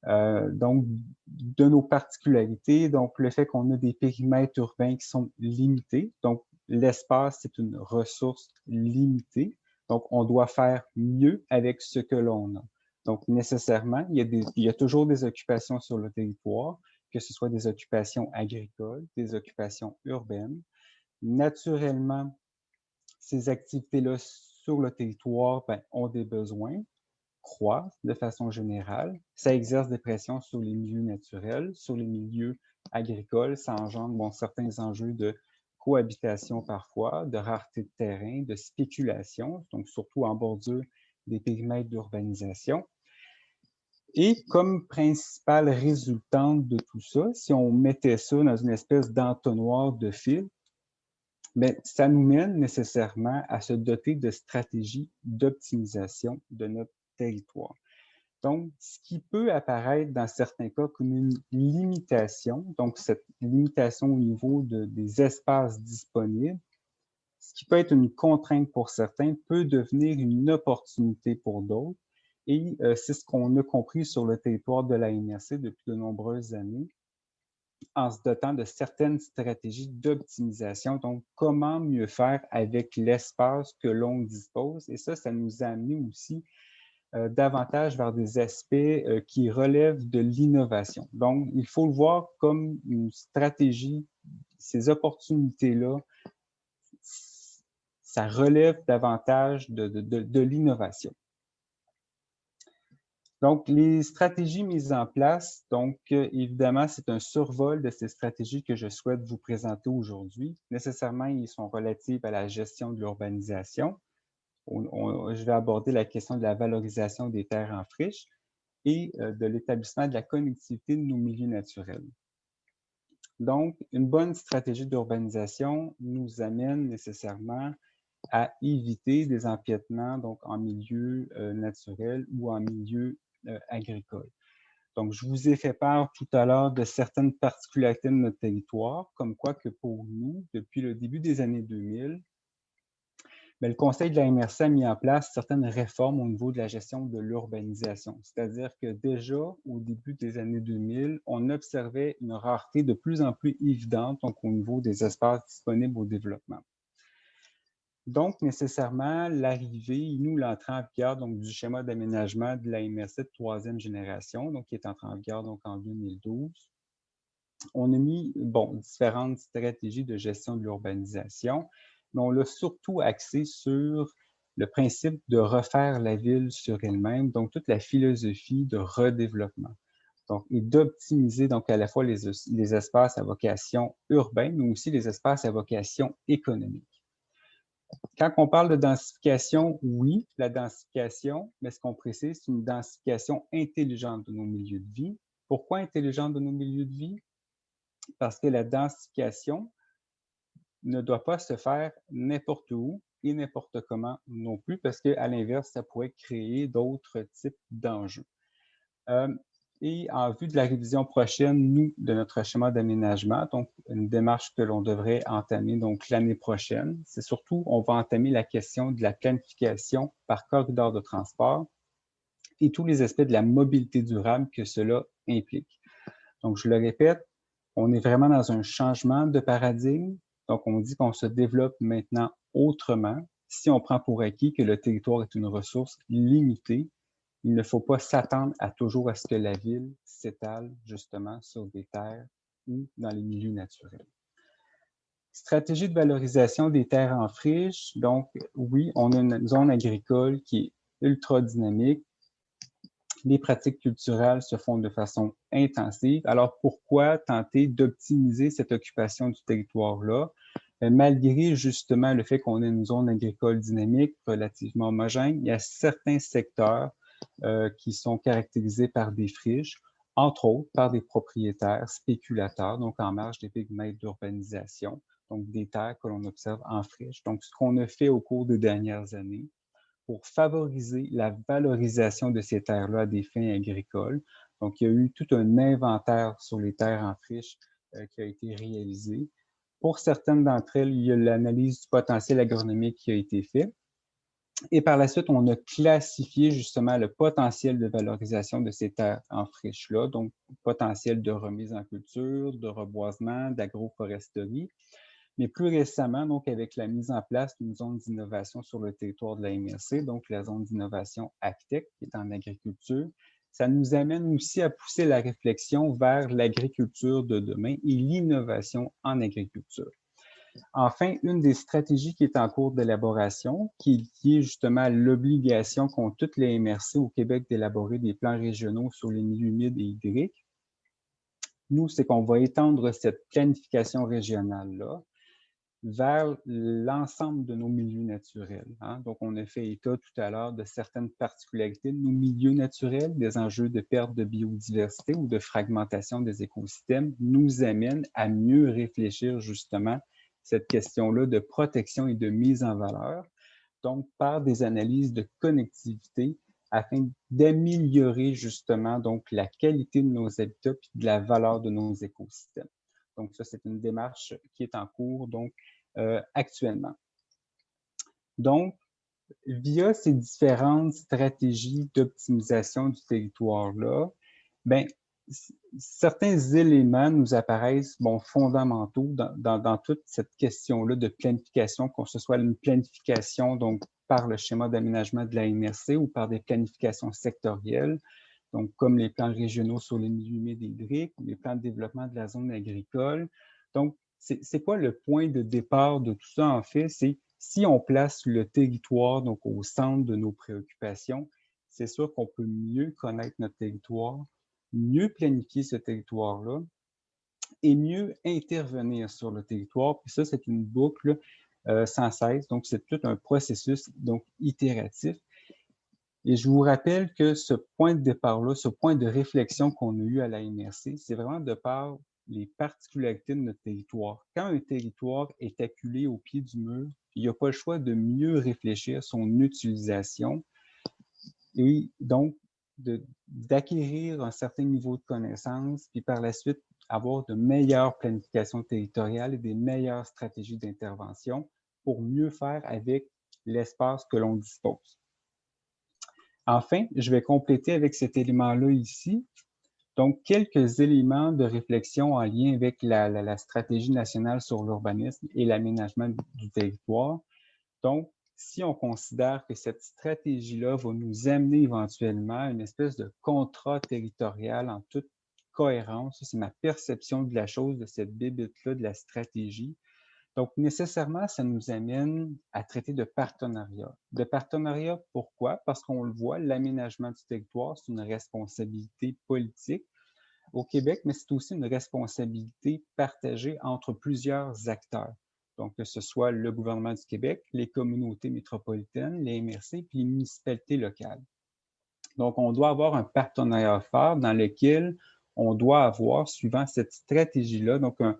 [SPEAKER 4] donc, de nos particularités. Donc, le fait qu'on a des périmètres urbains qui sont limités. Donc, l'espace, c'est une ressource limitée. Donc, on doit faire mieux avec ce que l'on a. Donc, nécessairement, il y a toujours des occupations sur le territoire, que ce soit des occupations agricoles, des occupations urbaines. Naturellement, ces activités-là sur le territoire ont des besoins, croissent de façon générale. Ça exerce des pressions sur les milieux naturels, sur les milieux agricoles. Ça engendre certains enjeux de cohabitation parfois, de rareté de terrain, de spéculation, donc surtout en bordure des périmètres d'urbanisation. Et comme principale résultante de tout ça, si on mettait ça dans une espèce d'entonnoir de fil, ça nous mène nécessairement à se doter de stratégies d'optimisation de notre territoire. Donc, ce qui peut apparaître dans certains cas comme une limitation, donc cette limitation au niveau des espaces disponibles, ce qui peut être une contrainte pour certains, peut devenir une opportunité pour d'autres. Et c'est ce qu'on a compris sur le territoire de la MRC depuis de nombreuses années, en se dotant de certaines stratégies d'optimisation. Donc, comment mieux faire avec l'espace que l'on dispose. Et ça nous a amené aussi davantage vers des aspects qui relèvent de l'innovation. Donc, il faut le voir comme une stratégie, ces opportunités-là, ça relève davantage de l'innovation. Donc, les stratégies mises en place, donc évidemment, c'est un survol de ces stratégies que je souhaite vous présenter aujourd'hui. Nécessairement, ils sont relatifs à la gestion de l'urbanisation. Je vais aborder la question de la valorisation des terres en friche et de l'établissement de la connectivité de nos milieux naturels. Donc, une bonne stratégie d'urbanisation nous amène nécessairement à éviter des empiètements donc, en milieu naturel ou en milieu agricole. Donc, je vous ai fait part tout à l'heure de certaines particularités de notre territoire, comme quoi que pour nous, depuis le début des années 2000, mais le Conseil de la MRC a mis en place certaines réformes au niveau de la gestion de l'urbanisation. C'est-à-dire que déjà, au début des années 2000, on observait une rareté de plus en plus évidente donc, au niveau des espaces disponibles au développement. Donc, nécessairement, l'arrivée, nous, l'entrée en vigueur donc, du schéma d'aménagement de la MRC de troisième génération, donc, qui est entré en vigueur donc, en 2012, on a mis différentes stratégies de gestion de l'urbanisation, mais on l'a surtout axé sur le principe de refaire la ville sur elle-même, donc toute la philosophie de redéveloppement. Donc, et d'optimiser donc à la fois les espaces à vocation urbaine, mais aussi les espaces à vocation économique. Quand on parle de densification, oui, la densification, mais ce qu'on précise, c'est une densification intelligente de nos milieux de vie. Pourquoi intelligente de nos milieux de vie? Parce que la densification ne doit pas se faire n'importe où et n'importe comment non plus, parce qu'à l'inverse, ça pourrait créer d'autres types d'enjeux. Et en vue de la révision prochaine, nous, de notre schéma d'aménagement, donc une démarche que l'on devrait entamer donc l'année prochaine, c'est surtout, on va entamer la question de la planification par corridor de transport et tous les aspects de la mobilité durable que cela implique. Donc, je le répète, on est vraiment dans un changement de paradigme. Donc, on dit qu'on se développe maintenant autrement. Si on prend pour acquis que le territoire est une ressource limitée, il ne faut pas s'attendre à toujours à ce que la ville s'étale justement sur des terres ou dans les milieux naturels. Stratégie de valorisation des terres en friche. Donc, oui, on a une zone agricole qui est ultra dynamique. Les pratiques culturelles se font de façon intensive. Alors, pourquoi tenter d'optimiser cette occupation du territoire-là? Malgré justement le fait qu'on ait une zone agricole dynamique, relativement homogène, il y a certains secteurs qui sont caractérisés par des friches, entre autres par des propriétaires spéculateurs, donc en marge des périmètres d'urbanisation, donc des terres que l'on observe en friche. Donc, ce qu'on a fait au cours des dernières années, pour favoriser la valorisation de ces terres-là à des fins agricoles. Donc, il y a eu tout un inventaire sur les terres en friche qui a été réalisé. Pour certaines d'entre elles, il y a l'analyse du potentiel agronomique qui a été faite. Et par la suite, on a classifié justement le potentiel de valorisation de ces terres en friche-là, donc potentiel de remise en culture, de reboisement, d'agroforesterie. Mais plus récemment, donc avec la mise en place d'une zone d'innovation sur le territoire de la MRC, donc la zone d'innovation ACTEC, qui est en agriculture, ça nous amène aussi à pousser la réflexion vers l'agriculture de demain et l'innovation en agriculture. Enfin, une des stratégies qui est en cours d'élaboration, qui est liée justement à l'obligation qu'ont toutes les MRC au Québec d'élaborer des plans régionaux sur les milieux humides et hydriques, nous, c'est qu'on va étendre cette planification régionale-là vers l'ensemble de nos milieux naturels. Hein? Donc, on a fait état tout à l'heure de certaines particularités de nos milieux naturels, des enjeux de perte de biodiversité ou de fragmentation des écosystèmes nous amènent à mieux réfléchir justement cette question-là de protection et de mise en valeur, donc par des analyses de connectivité afin d'améliorer justement donc la qualité de nos habitats et de la valeur de nos écosystèmes. Donc, ça, c'est une démarche qui est en cours donc, actuellement. Donc, via ces différentes stratégies d'optimisation du territoire-là, ben, certains éléments nous apparaissent fondamentaux dans toute cette question-là de planification, que ce soit une planification donc, par le schéma d'aménagement de la MRC ou par des planifications sectorielles, donc comme les plans régionaux sur les milieux humides et hydriques, les plans de développement de la zone agricole. Donc, c'est quoi le point de départ de tout ça, en fait? C'est si on place le territoire donc, au centre de nos préoccupations, c'est sûr qu'on peut mieux connaître notre territoire, mieux planifier ce territoire-là et mieux intervenir sur le territoire. Puis ça, c'est une boucle sans cesse. Donc, c'est tout un processus donc, itératif. Et je vous rappelle que ce point de départ-là, ce point de réflexion qu'on a eu à la MRC, c'est vraiment de par les particularités de notre territoire. Quand un territoire est acculé au pied du mur, il n'y a pas le choix de mieux réfléchir à son utilisation et donc d'acquérir un certain niveau de connaissance, puis par la suite, avoir de meilleures planifications territoriales et des meilleures stratégies d'intervention pour mieux faire avec l'espace que l'on dispose. Enfin, je vais compléter avec cet élément-là ici. Donc, quelques éléments de réflexion en lien avec la stratégie nationale sur l'urbanisme et l'aménagement du territoire. Donc, si on considère que cette stratégie-là va nous amener éventuellement à une espèce de contrat territorial en toute cohérence, c'est ma perception de la chose, de cette bébête-là, de la stratégie. Donc, nécessairement, ça nous amène à traiter de partenariat. De partenariat, pourquoi? Parce qu'on le voit, l'aménagement du territoire, c'est une responsabilité politique au Québec, mais c'est aussi une responsabilité partagée entre plusieurs acteurs. Donc, que ce soit le gouvernement du Québec, les communautés métropolitaines, les MRC, puis les municipalités locales. Donc, on doit avoir un partenariat fort dans lequel on doit avoir, suivant cette stratégie-là, donc une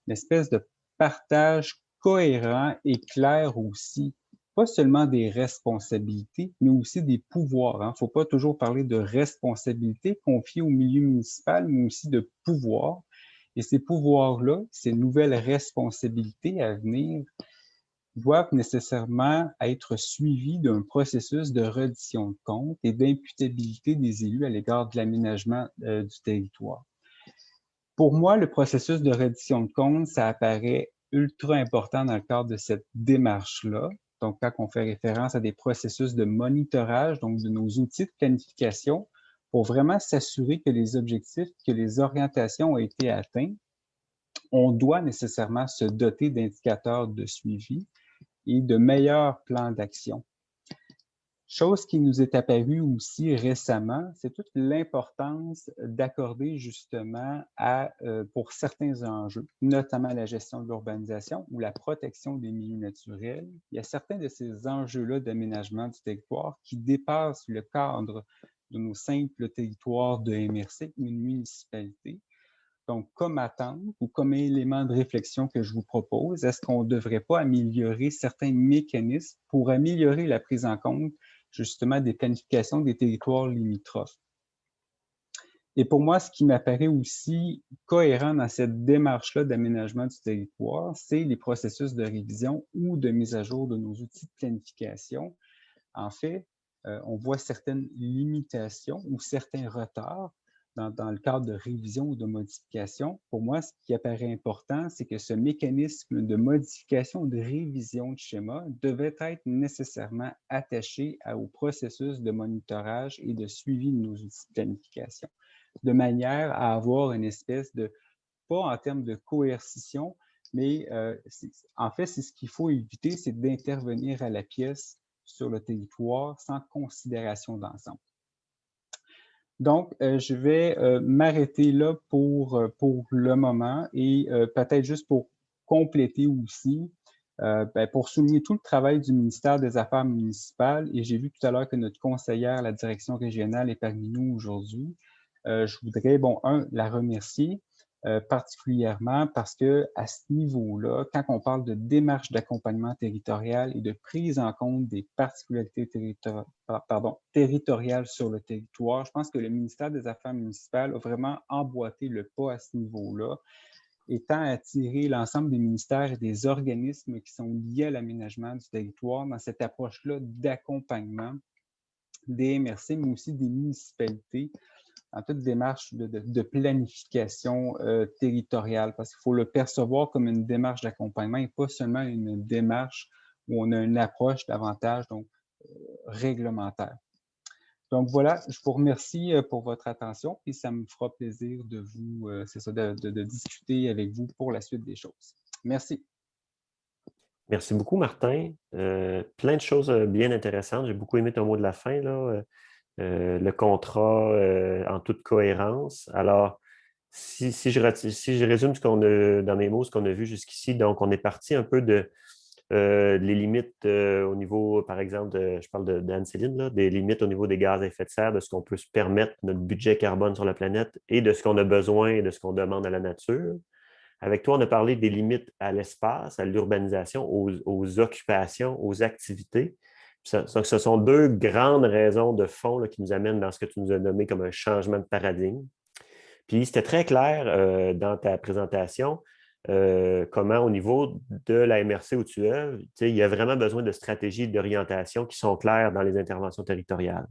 [SPEAKER 4] espèce de partage cohérent et clair aussi, pas seulement des responsabilités, mais aussi des pouvoirs. Il ne faut pas toujours parler de responsabilités confiées au milieu municipal, mais aussi de pouvoirs. Et ces pouvoirs-là, ces nouvelles responsabilités à venir, doivent nécessairement être suivis d'un processus de reddition de comptes et d'imputabilité des élus à l'égard de l'aménagement du territoire. Pour moi, le processus de reddition de comptes, ça apparaît ultra important dans le cadre de cette démarche-là. Donc, quand on fait référence à des processus de monitorage, donc de nos outils de planification, pour vraiment s'assurer que les objectifs, que les orientations ont été atteints, on doit nécessairement se doter d'indicateurs de suivi et de meilleurs plans d'action. Chose qui nous est apparue aussi récemment, c'est toute l'importance d'accorder justement pour certains enjeux, notamment la gestion de l'urbanisation ou la protection des milieux naturels. Il y a certains de ces enjeux-là d'aménagement du territoire qui dépassent le cadre de nos simples territoires de MRC ou une municipalité. Donc, comme attente ou comme élément de réflexion que je vous propose, est-ce qu'on ne devrait pas améliorer certains mécanismes pour améliorer la prise en compte justement des planifications des territoires limitrophes? Et pour moi, ce qui m'apparaît aussi cohérent dans cette démarche-là d'aménagement du territoire, c'est les processus de révision ou de mise à jour de nos outils de planification. En fait, on voit certaines limitations ou certains retards dans le cadre de révision ou de modification. Pour moi, ce qui apparaît important, c'est que ce mécanisme de modification ou de révision de schéma devait être nécessairement attaché au processus de monitorage et de suivi de nos outils de planification, de manière à avoir une espèce de, pas en termes de coercition, mais en fait, c'est ce qu'il faut éviter, c'est d'intervenir à la pièce sur le territoire sans considération d'ensemble. Donc, je vais m'arrêter là pour le moment et peut-être juste pour compléter aussi, pour souligner tout le travail du ministère des Affaires municipales. Et j'ai vu tout à l'heure que notre conseillère à la direction régionale est parmi nous aujourd'hui. Je voudrais, la remercier particulièrement parce que à ce niveau-là, quand on parle de démarche d'accompagnement territorial et de prise en compte des particularités territoriales sur le territoire, je pense que le ministère des Affaires municipales a vraiment emboîté le pas à ce niveau-là et tend à attirer l'ensemble des ministères et des organismes qui sont liés à l'aménagement du territoire dans cette approche-là d'accompagnement des MRC, mais aussi des municipalités en toute démarche de planification territoriale, parce qu'il faut le percevoir comme une démarche d'accompagnement et pas seulement une démarche où on a une approche davantage réglementaire. Donc voilà, je vous remercie pour votre attention et ça me fera plaisir de vous, de discuter avec vous pour la suite des choses. Merci.
[SPEAKER 1] Merci beaucoup, Martin. Plein de choses bien intéressantes. J'ai beaucoup aimé ton mot de la fin, là. Le contrat en toute cohérence. Alors, si je résume ce qu'on a dans mes mots, ce qu'on a vu jusqu'ici, donc on est parti un peu de les limites au niveau, par exemple, je parle d'Anne-Céline, des limites au niveau des gaz à effet de serre, de ce qu'on peut se permettre, notre budget carbone sur la planète et de ce qu'on a besoin et de ce qu'on demande à la nature. Avec toi, on a parlé des limites à l'espace, à l'urbanisation, aux occupations, aux activités. Donc, ce sont deux grandes raisons de fond là, qui nous amènent dans ce que tu nous as nommé comme un changement de paradigme. Puis, c'était très clair dans ta présentation comment, au niveau de la MRC où tu es, il y a vraiment besoin de stratégies d'orientation qui sont claires dans les interventions territoriales.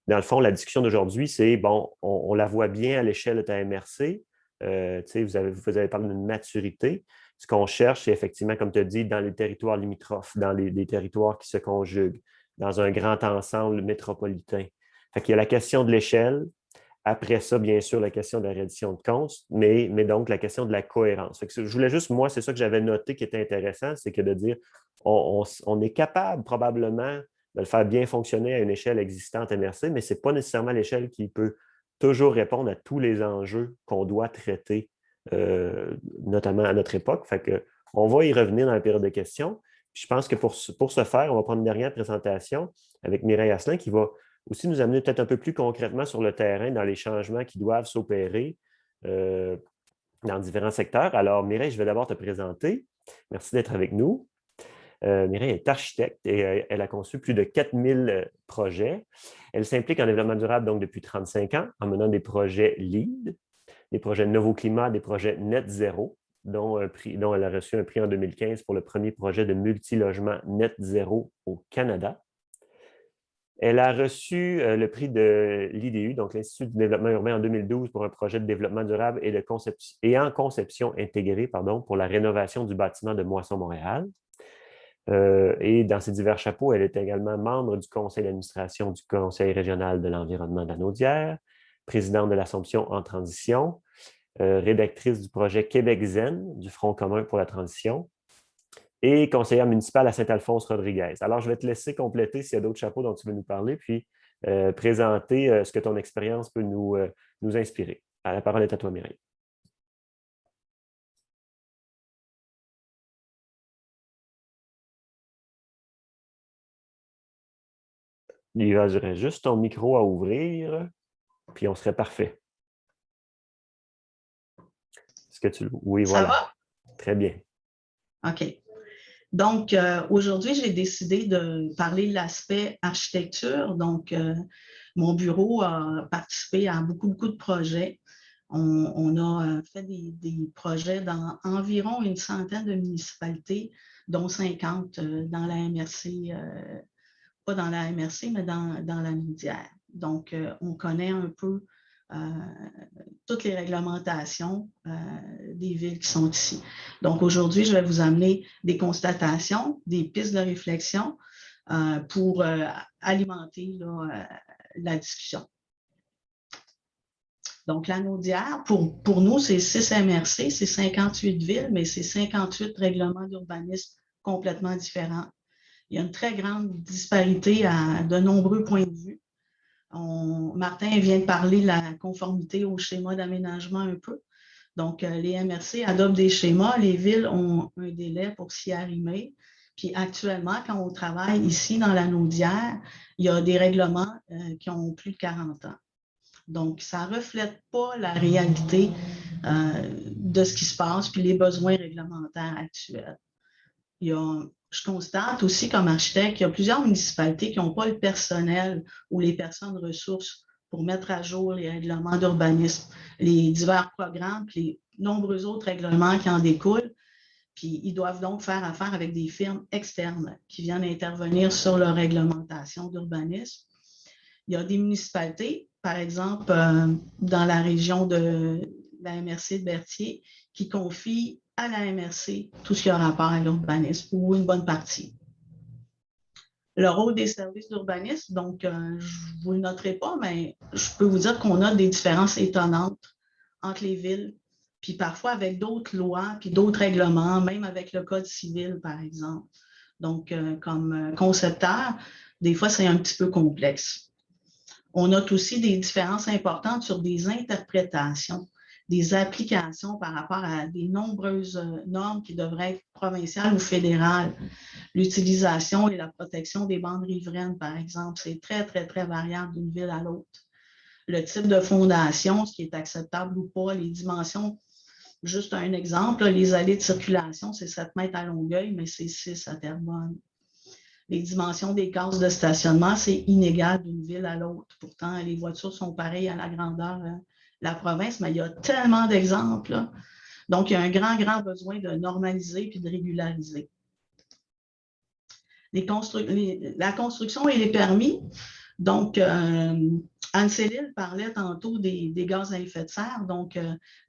[SPEAKER 1] Dans le fond, la discussion d'aujourd'hui, c'est, bon, on la voit bien à l'échelle de ta MRC. Vous avez parlé d'une maturité. Ce qu'on cherche, c'est effectivement, comme tu as dit, dans les territoires limitrophes, dans les territoires qui se conjuguent, dans un grand ensemble métropolitain. Fait qu'il y a la question de l'échelle. Après ça, bien sûr, la question de la reddition de comptes, mais donc la question de la cohérence. Fait que je voulais juste, moi, c'est ça que j'avais noté qui était intéressant, c'est que de dire, on est capable probablement de le faire bien fonctionner à une échelle existante MRC, mais ce n'est pas nécessairement l'échelle qui peut toujours répondre à tous les enjeux qu'on doit traiter, notamment à notre époque. Fait que, on va y revenir dans la période de questions. Puis je pense que pour ce faire, on va prendre une dernière présentation avec Mireille Asselin qui va aussi nous amener peut-être un peu plus concrètement sur le terrain dans les changements qui doivent s'opérer dans différents secteurs. Alors, Mireille, je vais d'abord te présenter. Merci d'être avec nous. Mireille est architecte et elle a conçu plus de 4000 projets. Elle s'implique en développement durable donc depuis 35 ans en menant des projets LEED, des projets de nouveau climat, des projets net zéro, dont elle a reçu un prix en 2015 pour le premier projet de multilogement net zéro au Canada. Elle a reçu le prix de l'IDU, donc l'Institut du développement urbain, en 2012 pour un projet de développement durable et en conception intégrée pour la rénovation du bâtiment de Moisson-Montréal. Et dans ses divers chapeaux, elle est également membre du conseil d'administration du Conseil régional de l'environnement de la Naudière, présidente de l'Assomption en transition, rédactrice du projet Québec Zen du Front commun pour la transition et conseillère municipale à Saint-Alphonse-Rodriguez. Alors, je vais te laisser compléter s'il y a d'autres chapeaux dont tu veux nous parler, puis présenter ce que ton expérience peut nous inspirer. La parole est à toi, Mireille. Il resterait juste ton micro à ouvrir, puis on serait parfait. Est-ce que tu... Oui, voilà.
[SPEAKER 5] Ça va?
[SPEAKER 1] Très bien.
[SPEAKER 5] OK. Donc, aujourd'hui, j'ai décidé de parler de l'aspect architecture. Donc, mon bureau a participé à beaucoup de projets. On a fait des projets dans environ une centaine de municipalités, dont 50 dans la MRC, pas dans la MRC, mais dans la Naudière. Donc, on connaît un peu toutes les réglementations des villes qui sont ici. Donc, aujourd'hui, je vais vous amener des constatations, des pistes de réflexion pour alimenter la discussion. Donc, la Naudière, pour nous, c'est 6 MRC, c'est 58 villes, mais c'est 58 règlements d'urbanisme complètement différents. Il y a une très grande disparité à de nombreux points de vue. Martin vient de parler de la conformité au schéma d'aménagement un peu. Donc, les MRC adoptent des schémas, les villes ont un délai pour s'y arrimer. Puis actuellement, quand on travaille ici dans la Naudière, il y a des règlements qui ont plus de 40 ans. Donc, ça ne reflète pas la réalité de ce qui se passe puis les besoins réglementaires actuels. Je constate aussi comme architecte qu'il y a plusieurs municipalités qui n'ont pas le personnel ou les personnes ressources pour mettre à jour les règlements d'urbanisme, les divers programmes, puis les nombreux autres règlements qui en découlent. Puis ils doivent donc faire affaire avec des firmes externes qui viennent intervenir sur leur réglementation d'urbanisme. Il y a des municipalités, par exemple, dans la région de la MRC de Berthier, qui confient à la MRC tout ce qui a rapport à l'urbanisme ou une bonne partie. Le rôle des services d'urbanisme, donc, je ne vous le noterai pas, mais je peux vous dire qu'on a des différences étonnantes entre les villes, puis parfois avec d'autres lois, puis d'autres règlements, même avec le Code civil, par exemple. Donc, comme concepteur, des fois, c'est un petit peu complexe. On note aussi des différences importantes sur des interprétations, des applications par rapport à des nombreuses normes qui devraient être provinciales ou fédérales. L'utilisation et la protection des bandes riveraines, par exemple, c'est très, très, très variable d'une ville à l'autre. Le type de fondation, ce qui est acceptable ou pas, les dimensions, juste un exemple, les allées de circulation, c'est 7 mètres à Longueuil, mais c'est 6 à Terrebonne. Les dimensions des cases de stationnement, c'est inégal d'une ville à l'autre. Pourtant, les voitures sont pareilles à la grandeur de la province, mais il y a tellement d'exemples, là. Donc, il y a un grand besoin de normaliser puis de régulariser. La construction et les permis. Donc, Anne-Céline parlait tantôt des gaz à effet de serre. Donc,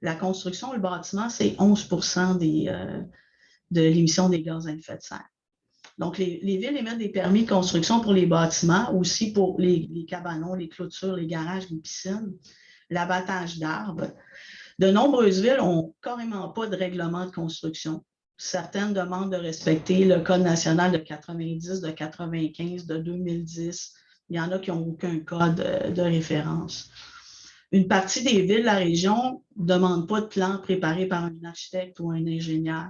[SPEAKER 5] la construction, le bâtiment, c'est 11% de l'émission des gaz à effet de serre. Donc, les villes émettent des permis de construction pour les bâtiments, aussi pour les cabanons, les clôtures, les garages, les piscines, l'abattage d'arbres. De nombreuses villes n'ont carrément pas de règlement de construction. Certaines demandent de respecter le Code national de 90, de 95, de 2010. Il y en a qui n'ont aucun code de référence. Une partie des villes de la région ne demandent pas de plan préparé par un architecte ou un ingénieur,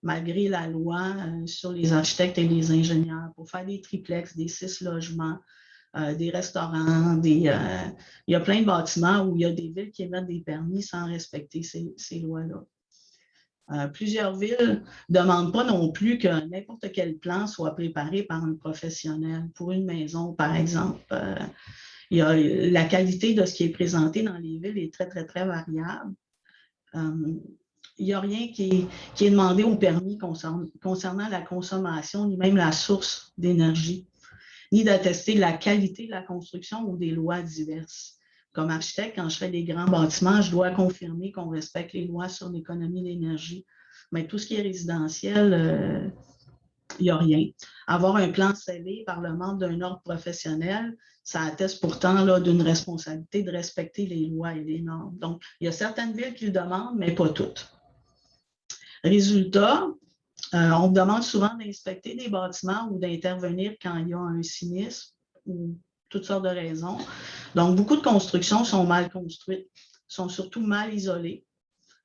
[SPEAKER 5] malgré la loi sur les architectes et les ingénieurs pour faire des triplex, des 6 logements, des restaurants, il y a plein de bâtiments où il y a des villes qui émettent des permis sans respecter ces lois-là. Plusieurs villes ne demandent pas non plus que n'importe quel plan soit préparé par un professionnel. Pour une maison, par exemple, la qualité de ce qui est présenté dans les villes est très variable. Il n'y a rien qui est demandé au permis concernant la consommation, ni même la source d'énergie, ni d'attester la qualité de la construction ou des lois diverses. Comme architecte, quand je fais des grands bâtiments, je dois confirmer qu'on respecte les lois sur l'économie d'énergie. Mais tout ce qui est résidentiel, il n'y a rien. Avoir un plan scellé par le membre d'un ordre professionnel, ça atteste pourtant d'une responsabilité de respecter les lois et les normes. Donc, il y a certaines villes qui le demandent, mais pas toutes. Résultat, on me demande souvent d'inspecter des bâtiments ou d'intervenir quand il y a un sinistre ou toutes sortes de raisons. Donc, beaucoup de constructions sont mal construites, sont surtout mal isolées,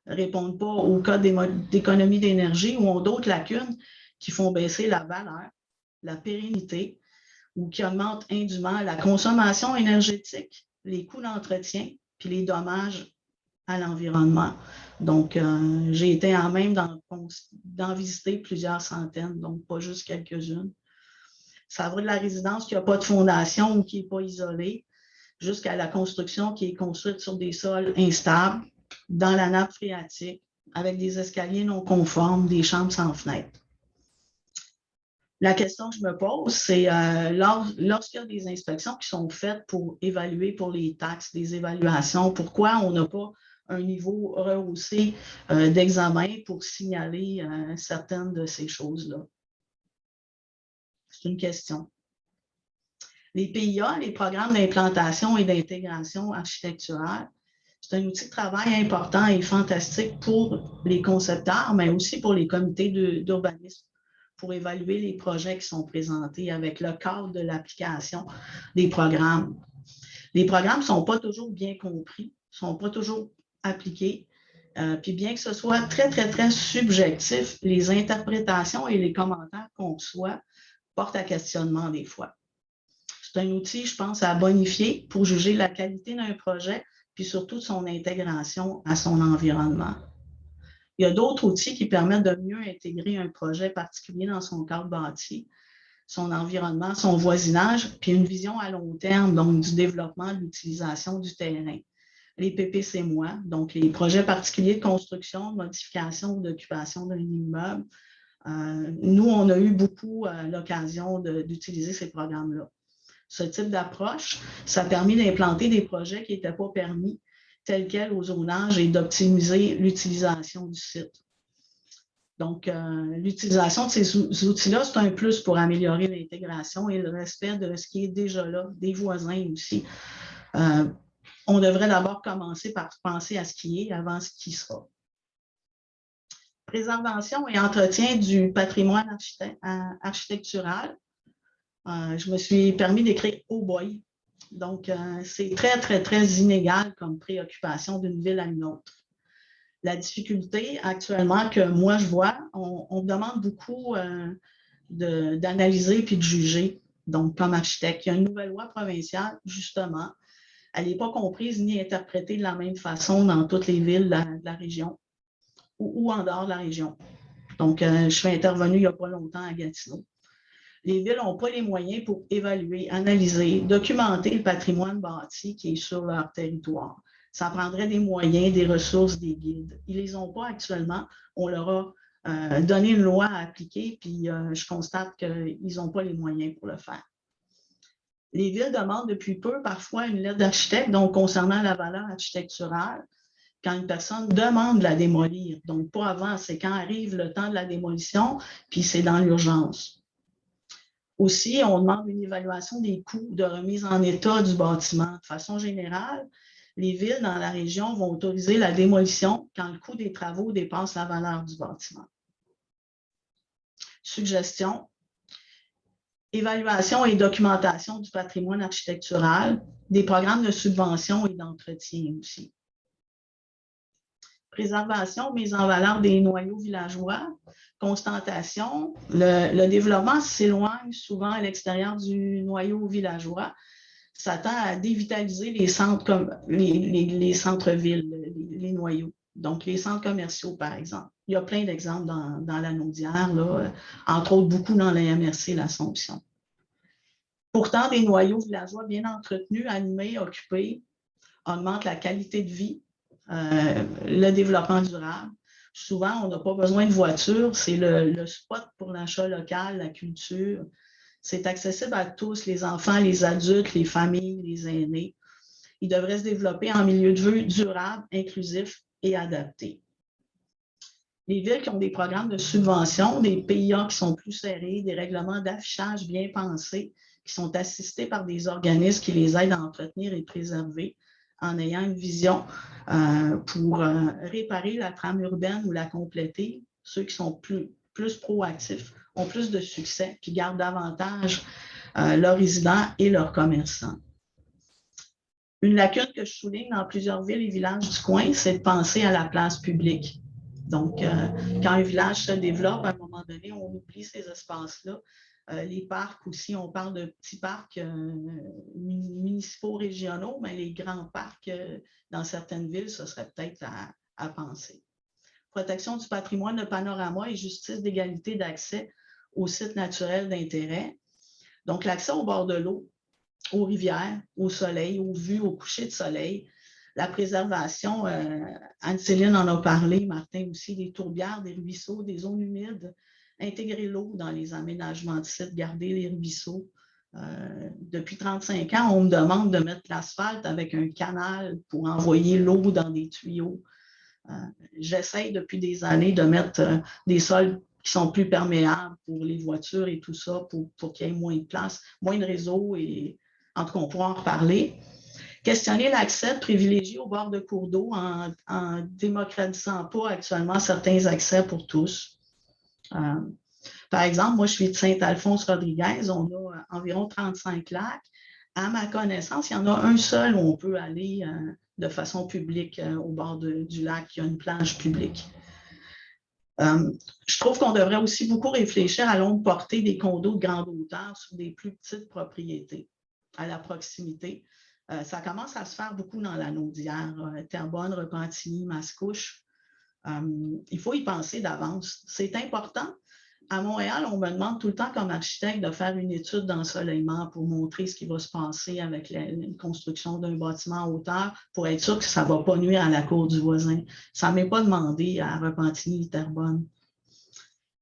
[SPEAKER 5] ne répondent pas au code d'économie d'énergie ou ont d'autres lacunes qui font baisser la valeur, la pérennité ou qui augmentent indûment la consommation énergétique, les coûts d'entretien puis les dommages à l'environnement. Donc, j'ai été en même d'en visiter plusieurs centaines, donc pas juste quelques-unes. Ça va de la résidence qui n'a pas de fondation ou qui n'est pas isolée, jusqu'à la construction qui est construite sur des sols instables, dans la nappe phréatique, avec des escaliers non conformes, des chambres sans fenêtres. La question que je me pose, c'est lorsqu'il y a des inspections qui sont faites pour évaluer pour les taxes, des évaluations, pourquoi on n'a pas un niveau rehaussé d'examen pour signaler certaines de ces choses-là? C'est une question. Les PIA, les programmes d'implantation et d'intégration architecturale, c'est un outil de travail important et fantastique pour les concepteurs, mais aussi pour les comités d'urbanisme, pour évaluer les projets qui sont présentés avec le cadre de l'application des programmes. Les programmes ne sont pas toujours bien compris, ne sont pas toujours appliqués. Puis bien que ce soit très subjectif, les interprétations et les commentaires qu'on reçoit portent à questionnement des fois. C'est un outil, je pense, à bonifier pour juger la qualité d'un projet, puis surtout son intégration à son environnement. Il y a d'autres outils qui permettent de mieux intégrer un projet particulier dans son cadre bâti, son environnement, son voisinage, puis une vision à long terme, donc du développement, de l'utilisation du terrain. Les PPC-MOI, donc les projets particuliers de construction, de modification ou d'occupation d'un immeuble. Nous, on a eu beaucoup l'occasion d'utiliser ces programmes-là. Ce type d'approche, ça a permis d'implanter des projets qui n'étaient pas permis tels quels au zonage et d'optimiser l'utilisation du site. Donc, l'utilisation de ces outils-là, c'est un plus pour améliorer l'intégration et le respect de ce qui est déjà là, des voisins aussi. On devrait d'abord commencer par penser à ce qui est avant ce qui sera. Préservation et entretien du patrimoine architectural. Je me suis permis d'écrire « Oh boy ». Donc, c'est très inégal comme préoccupation d'une ville à une autre. La difficulté actuellement que moi je vois, on me demande beaucoup d'analyser puis de juger, donc comme architecte. Il y a une nouvelle loi provinciale, justement. Elle n'est pas comprise ni interprétée de la même façon dans toutes les villes de la région ou en dehors de la région. Donc, je suis intervenue il n'y a pas longtemps à Gatineau. Les villes n'ont pas les moyens pour évaluer, analyser, documenter le patrimoine bâti qui est sur leur territoire. Ça prendrait des moyens, des ressources, des guides. Ils ne les ont pas actuellement. On leur a donné une loi à appliquer, puis je constate qu'ils n'ont pas les moyens pour le faire. Les villes demandent depuis peu parfois une lettre d'architecte, donc concernant la valeur architecturale, quand une personne demande de la démolir. Donc, pas avant, c'est quand arrive le temps de la démolition, puis c'est dans l'urgence. Aussi, on demande une évaluation des coûts de remise en état du bâtiment. De façon générale, les villes dans la région vont autoriser la démolition quand le coût des travaux dépasse la valeur du bâtiment. Suggestion. Évaluation et documentation du patrimoine architectural, des programmes de subvention et d'entretien aussi. Préservation, mise en valeur des noyaux villageois, constatation. Le développement s'éloigne souvent à l'extérieur du noyau villageois. Ça tend à dévitaliser les centres comme les centres-villes, les noyaux. Donc, les centres commerciaux, par exemple. Il y a plein d'exemples dans la Naudière, là, entre autres beaucoup dans la MRC l'Assomption. Pourtant, des noyaux villageois bien entretenus, animés, occupés, augmentent la qualité de vie, le développement durable. Souvent, on n'a pas besoin de voiture, c'est le spot pour l'achat local, la culture. C'est accessible à tous, les enfants, les adultes, les familles, les aînés. Il devrait se développer en milieu de vie durable, inclusif et adapté. Les villes qui ont des programmes de subvention, des PIA qui sont plus serrés, des règlements d'affichage bien pensés, qui sont assistés par des organismes qui les aident à entretenir et préserver en ayant une vision pour réparer la trame urbaine ou la compléter. Ceux qui sont plus proactifs ont plus de succès, qui gardent davantage leurs résidents et leurs commerçants. Une lacune que je souligne dans plusieurs villes et villages du coin, c'est de penser à la place publique. Donc, quand un village se développe, à un moment donné, on oublie ces espaces-là. Les parcs aussi, on parle de petits parcs municipaux, régionaux, mais les grands parcs dans certaines villes, ce serait peut-être à penser. Protection du patrimoine, de panorama et justice d'égalité d'accès aux sites naturels d'intérêt. Donc, l'accès au bord de l'eau, aux rivières, au soleil, aux vues, au coucher de soleil. La préservation, Anne-Céline en a parlé, Martin aussi, des tourbières, des ruisseaux, des zones humides. Intégrer l'eau dans les aménagements de sites, garder les ruisseaux. Depuis 35 ans, on me demande de mettre l'asphalte avec un canal pour envoyer l'eau dans des tuyaux. J'essaye depuis des années de mettre des sols qui sont plus perméables pour les voitures et tout ça, pour qu'il y ait moins de place, moins de réseau, et en tout cas, on pourra en reparler. Questionner l'accès privilégié au bord de cours d'eau en démocratisant pas actuellement certains accès pour tous. Par exemple, moi, je suis de Saint-Alphonse-Rodriguez, on a environ 35 lacs. À ma connaissance, il y en a un seul où on peut aller de façon publique au bord du lac, il y a une plage publique. Je trouve qu'on devrait aussi beaucoup réfléchir à longue portée des condos de grande hauteur sur des plus petites propriétés à la proximité. Ça commence à se faire beaucoup dans la Naudière, Terrebonne, Repentigny, Mascouche. Il faut y penser d'avance. C'est important. À Montréal, on me demande tout le temps comme architecte de faire une étude d'ensoleillement pour montrer ce qui va se passer avec la construction d'un bâtiment en hauteur pour être sûr que ça ne va pas nuire à la cour du voisin. Ça ne m'est pas demandé à Repentigny, Terrebonne.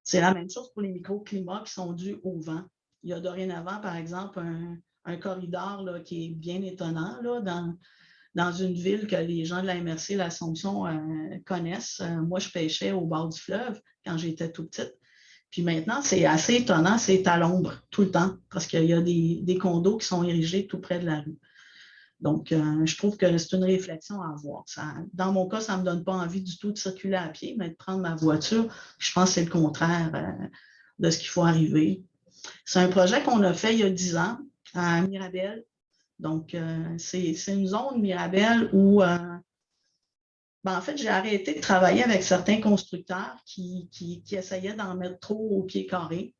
[SPEAKER 5] C'est la même chose pour les microclimats qui sont dus au vent. Il y a dorénavant, par exemple, un corridor là, qui est bien étonnant là, dans une ville que les gens de la MRC, l'Assomption, connaissent. Moi, je pêchais au bord du fleuve quand j'étais tout petite. Puis maintenant, c'est assez étonnant, c'est à l'ombre tout le temps parce qu'il y a des condos qui sont érigés tout près de la rue. Donc, je trouve que c'est une réflexion à avoir. Dans mon cas, ça ne me donne pas envie du tout de circuler à pied, mais de prendre ma voiture. Je pense que c'est le contraire de ce qu'il faut arriver. C'est un projet qu'on a fait il y a 10 ans à Mirabel. Donc, c'est une zone, Mirabel, où en fait, j'ai arrêté de travailler avec certains constructeurs qui essayaient d'en mettre trop au pied carré.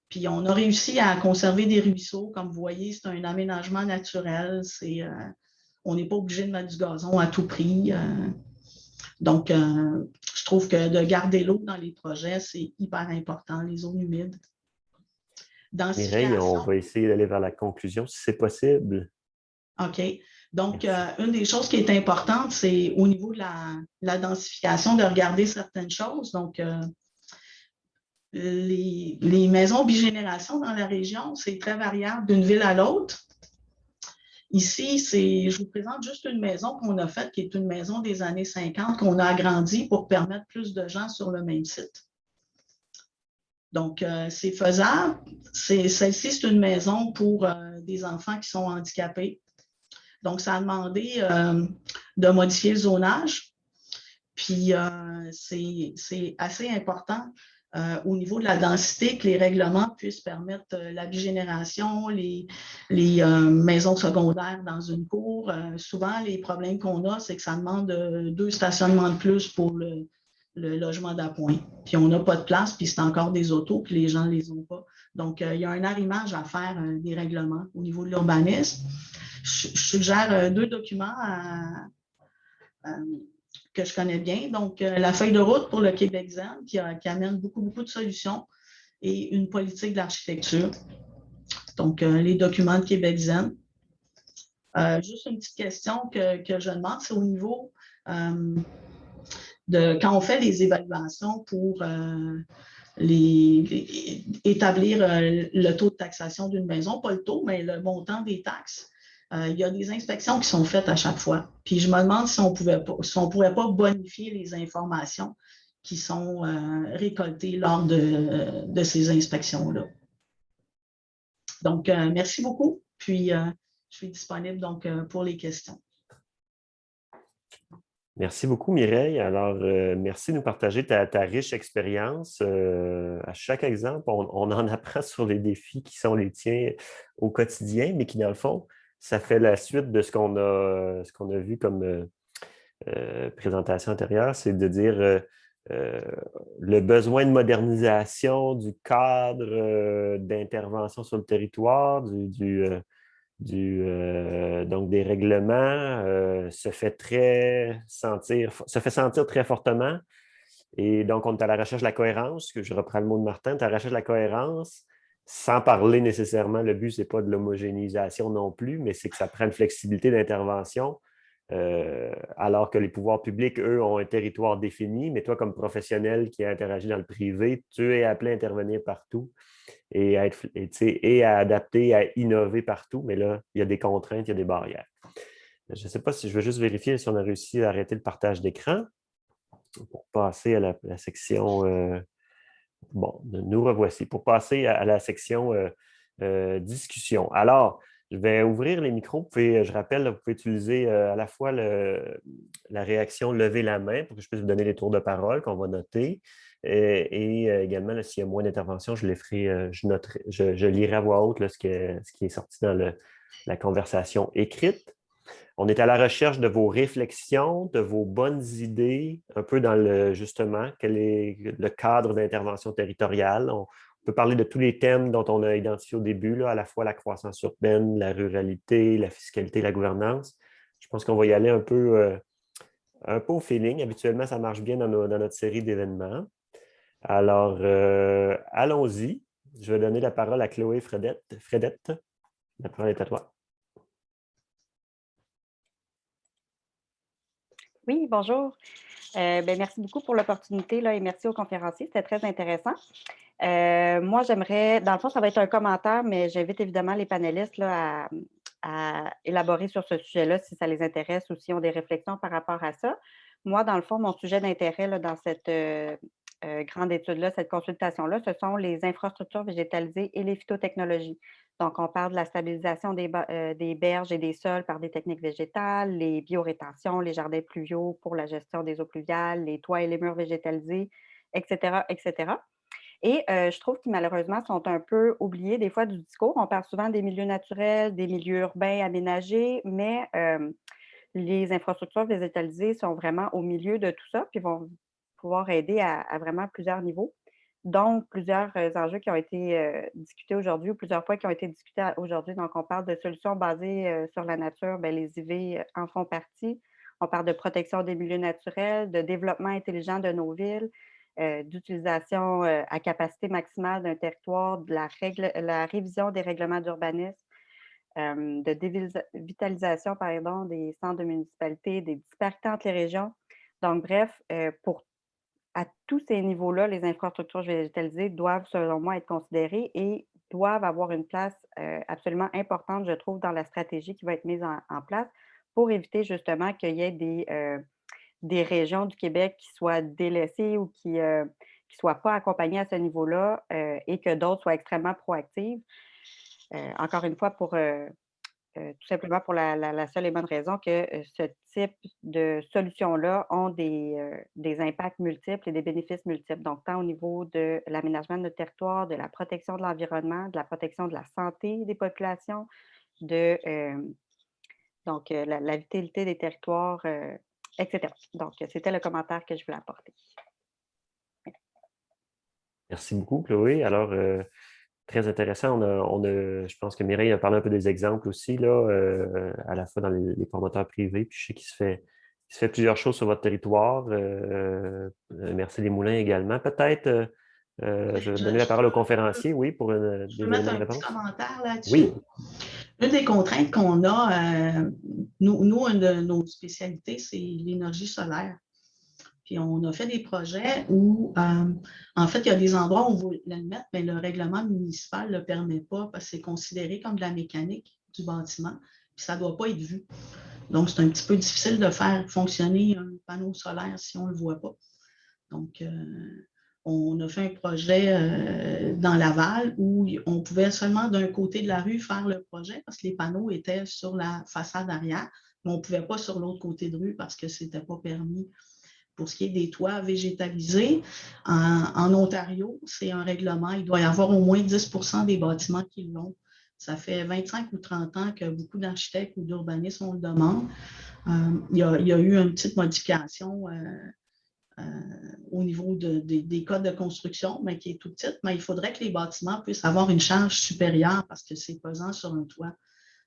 [SPEAKER 5] Puis, on a réussi à conserver des ruisseaux. Comme vous voyez, c'est un aménagement naturel. On n'est pas obligé de mettre du gazon à tout prix. Donc, je trouve que de garder l'eau dans les projets, c'est hyper important, les zones humides.
[SPEAKER 1] Mireille, on va essayer d'aller vers la conclusion, si c'est possible.
[SPEAKER 5] OK. Donc, une des choses qui est importante, c'est au niveau de la densification, de regarder certaines choses. Donc, les maisons bigénération dans la région, c'est très variable d'une ville à l'autre. Ici, je vous présente juste une maison qu'on a faite, qui est une maison des années 50, qu'on a agrandie pour permettre plus de gens sur le même site. Donc, c'est faisable. Celle-ci, c'est une maison pour des enfants qui sont handicapés. Donc, ça a demandé de modifier le zonage. Puis, c'est assez important au niveau de la densité que les règlements puissent permettre la bigénération, les maisons secondaires dans une cour. Souvent, les problèmes qu'on a, c'est que ça demande 2 stationnements de plus pour le logement d'appoint. Puis, on n'a pas de place, puis c'est encore des autos, puis les gens ne les ont pas. Donc, il y a un arrimage à faire des règlements au niveau de l'urbanisme. Je suggère 2 documents que je connais bien. Donc, la feuille de route pour le Québec ZEN qui amène beaucoup de solutions et une politique d'architecture. Donc, les documents de Québec ZEN. Juste une petite question que je demande, c'est au niveau de quand on fait les évaluations pour établir le taux de taxation d'une maison, pas le taux, mais le montant des taxes. Il y a des inspections qui sont faites à chaque fois. Puis je me demande si on ne pourrait pas bonifier les informations qui sont récoltées lors de ces inspections-là. Donc, merci beaucoup. Puis, je suis disponible donc, pour les questions.
[SPEAKER 1] Merci beaucoup, Mireille. Alors, merci de nous partager ta riche expérience. À chaque exemple, on en apprend sur les défis qui sont les tiens au quotidien, mais qui, dans le fond, ça fait la suite de ce qu'on a vu comme présentation antérieure, c'est de dire le besoin de modernisation du cadre d'intervention sur le territoire, donc des règlements se fait sentir très fortement. Et donc, on est à la recherche de la cohérence, que je reprends le mot de Martin, on est à la recherche de la cohérence, sans parler nécessairement, le but, ce n'est pas de l'homogénéisation non plus, mais c'est que ça prend une flexibilité d'intervention, alors que les pouvoirs publics, eux, ont un territoire défini, mais toi, comme professionnel qui interagit dans le privé, tu es appelé à intervenir partout et à adapter, à innover partout, mais là, il y a des contraintes, il y a des barrières. Je ne sais pas si je veux juste vérifier si on a réussi à arrêter le partage d'écran pour passer à la section... bon, nous revoici. Pour passer à la section discussion. Alors, je vais ouvrir les micros. Je rappelle, vous pouvez utiliser à la fois la réaction « lever la main » pour que je puisse vous donner les tours de parole qu'on va noter. Et également, s'il y a moins d'interventions, je lirai à voix haute ce qui est sorti dans la conversation écrite. On est à la recherche de vos réflexions, de vos bonnes idées, un peu dans justement, quel est le cadre d'intervention territoriale. On peut parler de tous les thèmes dont on a identifié au début, là, à la fois la croissance urbaine, la ruralité, la fiscalité, la gouvernance. Je pense qu'on va y aller un peu au feeling. Habituellement, ça marche bien dans notre série d'événements. Alors, allons-y. Je vais donner la parole à Chloé Fredette. Fredette, la parole est à toi.
[SPEAKER 6] Oui, bonjour. Merci beaucoup pour l'opportunité et merci aux conférenciers. C'était très intéressant. Moi, j'aimerais, dans le fond, ça va être un commentaire, mais j'invite évidemment les panélistes là, à élaborer sur ce sujet-là si ça les intéresse ou s'ils ont des réflexions par rapport à ça. Moi, dans le fond, mon sujet d'intérêt dans cette grande étude-là, cette consultation-là, ce sont les infrastructures végétalisées et les phytotechnologies. Donc, on parle de la stabilisation des berges et des sols par des techniques végétales, les biorétentions, les jardins pluviaux pour la gestion des eaux pluviales, les toits et les murs végétalisés, etc., etc. Et je trouve qu'ils, malheureusement, sont un peu oubliés des fois du discours. On parle souvent des milieux naturels, des milieux urbains aménagés, mais les infrastructures végétalisées sont vraiment au milieu de tout ça, puis vont pouvoir aider à vraiment plusieurs niveaux. Donc, plusieurs enjeux qui ont été discutés aujourd'hui ou plusieurs points qui ont été discutés aujourd'hui. Donc, on parle de solutions basées sur la nature. Bien, les IV en font partie. On parle de protection des milieux naturels, de développement intelligent de nos villes, d'utilisation à capacité maximale d'un territoire, de la révision des règlements d'urbanisme, de dévitalisation des centres de municipalité, des disparités entre les régions. Donc, bref, à tous ces niveaux-là, les infrastructures végétalisées doivent, selon moi, être considérées et doivent avoir une place absolument importante, je trouve, dans la stratégie qui va être mise en place pour éviter justement qu'il y ait des régions du Québec qui soient délaissées ou qui ne soient pas accompagnées à ce niveau-là et que d'autres soient extrêmement proactives. Encore une fois, tout simplement pour la seule et bonne raison que ce type de solutions-là ont des impacts multiples et des bénéfices multiples. Donc, tant au niveau de l'aménagement de notre territoire, de la protection de l'environnement, de la protection de la santé des populations, la vitalité des territoires, etc. Donc, c'était le commentaire que je voulais apporter.
[SPEAKER 1] Merci beaucoup, Chloé. Alors, très intéressant. Je pense que Mireille a parlé un peu des exemples aussi, là, à la fois dans les promoteurs privés. Puis je sais qu'il se fait plusieurs choses sur votre territoire. Merci les Moulins également. Peut-être, je vais donner la parole au conférencier, oui, pour des éléments de réponse.
[SPEAKER 5] Petit commentaire là-dessus.
[SPEAKER 1] Oui.
[SPEAKER 5] Une des contraintes qu'on a, nous, une de nos spécialités, c'est l'énergie solaire. Puis on a fait des projets où, en fait, il y a des endroits où on veut le mettre, mais le règlement municipal ne le permet pas parce que c'est considéré comme de la mécanique du bâtiment, puis ça ne doit pas être vu. Donc, c'est un petit peu difficile de faire fonctionner un panneau solaire si on ne le voit pas. Donc, on a fait un projet dans Laval où on pouvait seulement d'un côté de la rue faire le projet parce que les panneaux étaient sur la façade arrière, mais on ne pouvait pas sur l'autre côté de rue parce que ce n'était pas permis. Pour ce qui est des toits végétalisés, en Ontario, c'est un règlement. Il doit y avoir au moins 10% des bâtiments qui l'ont. Ça fait 25 ou 30 ans que beaucoup d'architectes ou d'urbanistes, on le demande. Il y a eu une petite modification au niveau des codes de construction, mais qui est tout petite. Mais il faudrait que les bâtiments puissent avoir une charge supérieure parce que c'est pesant sur un toit.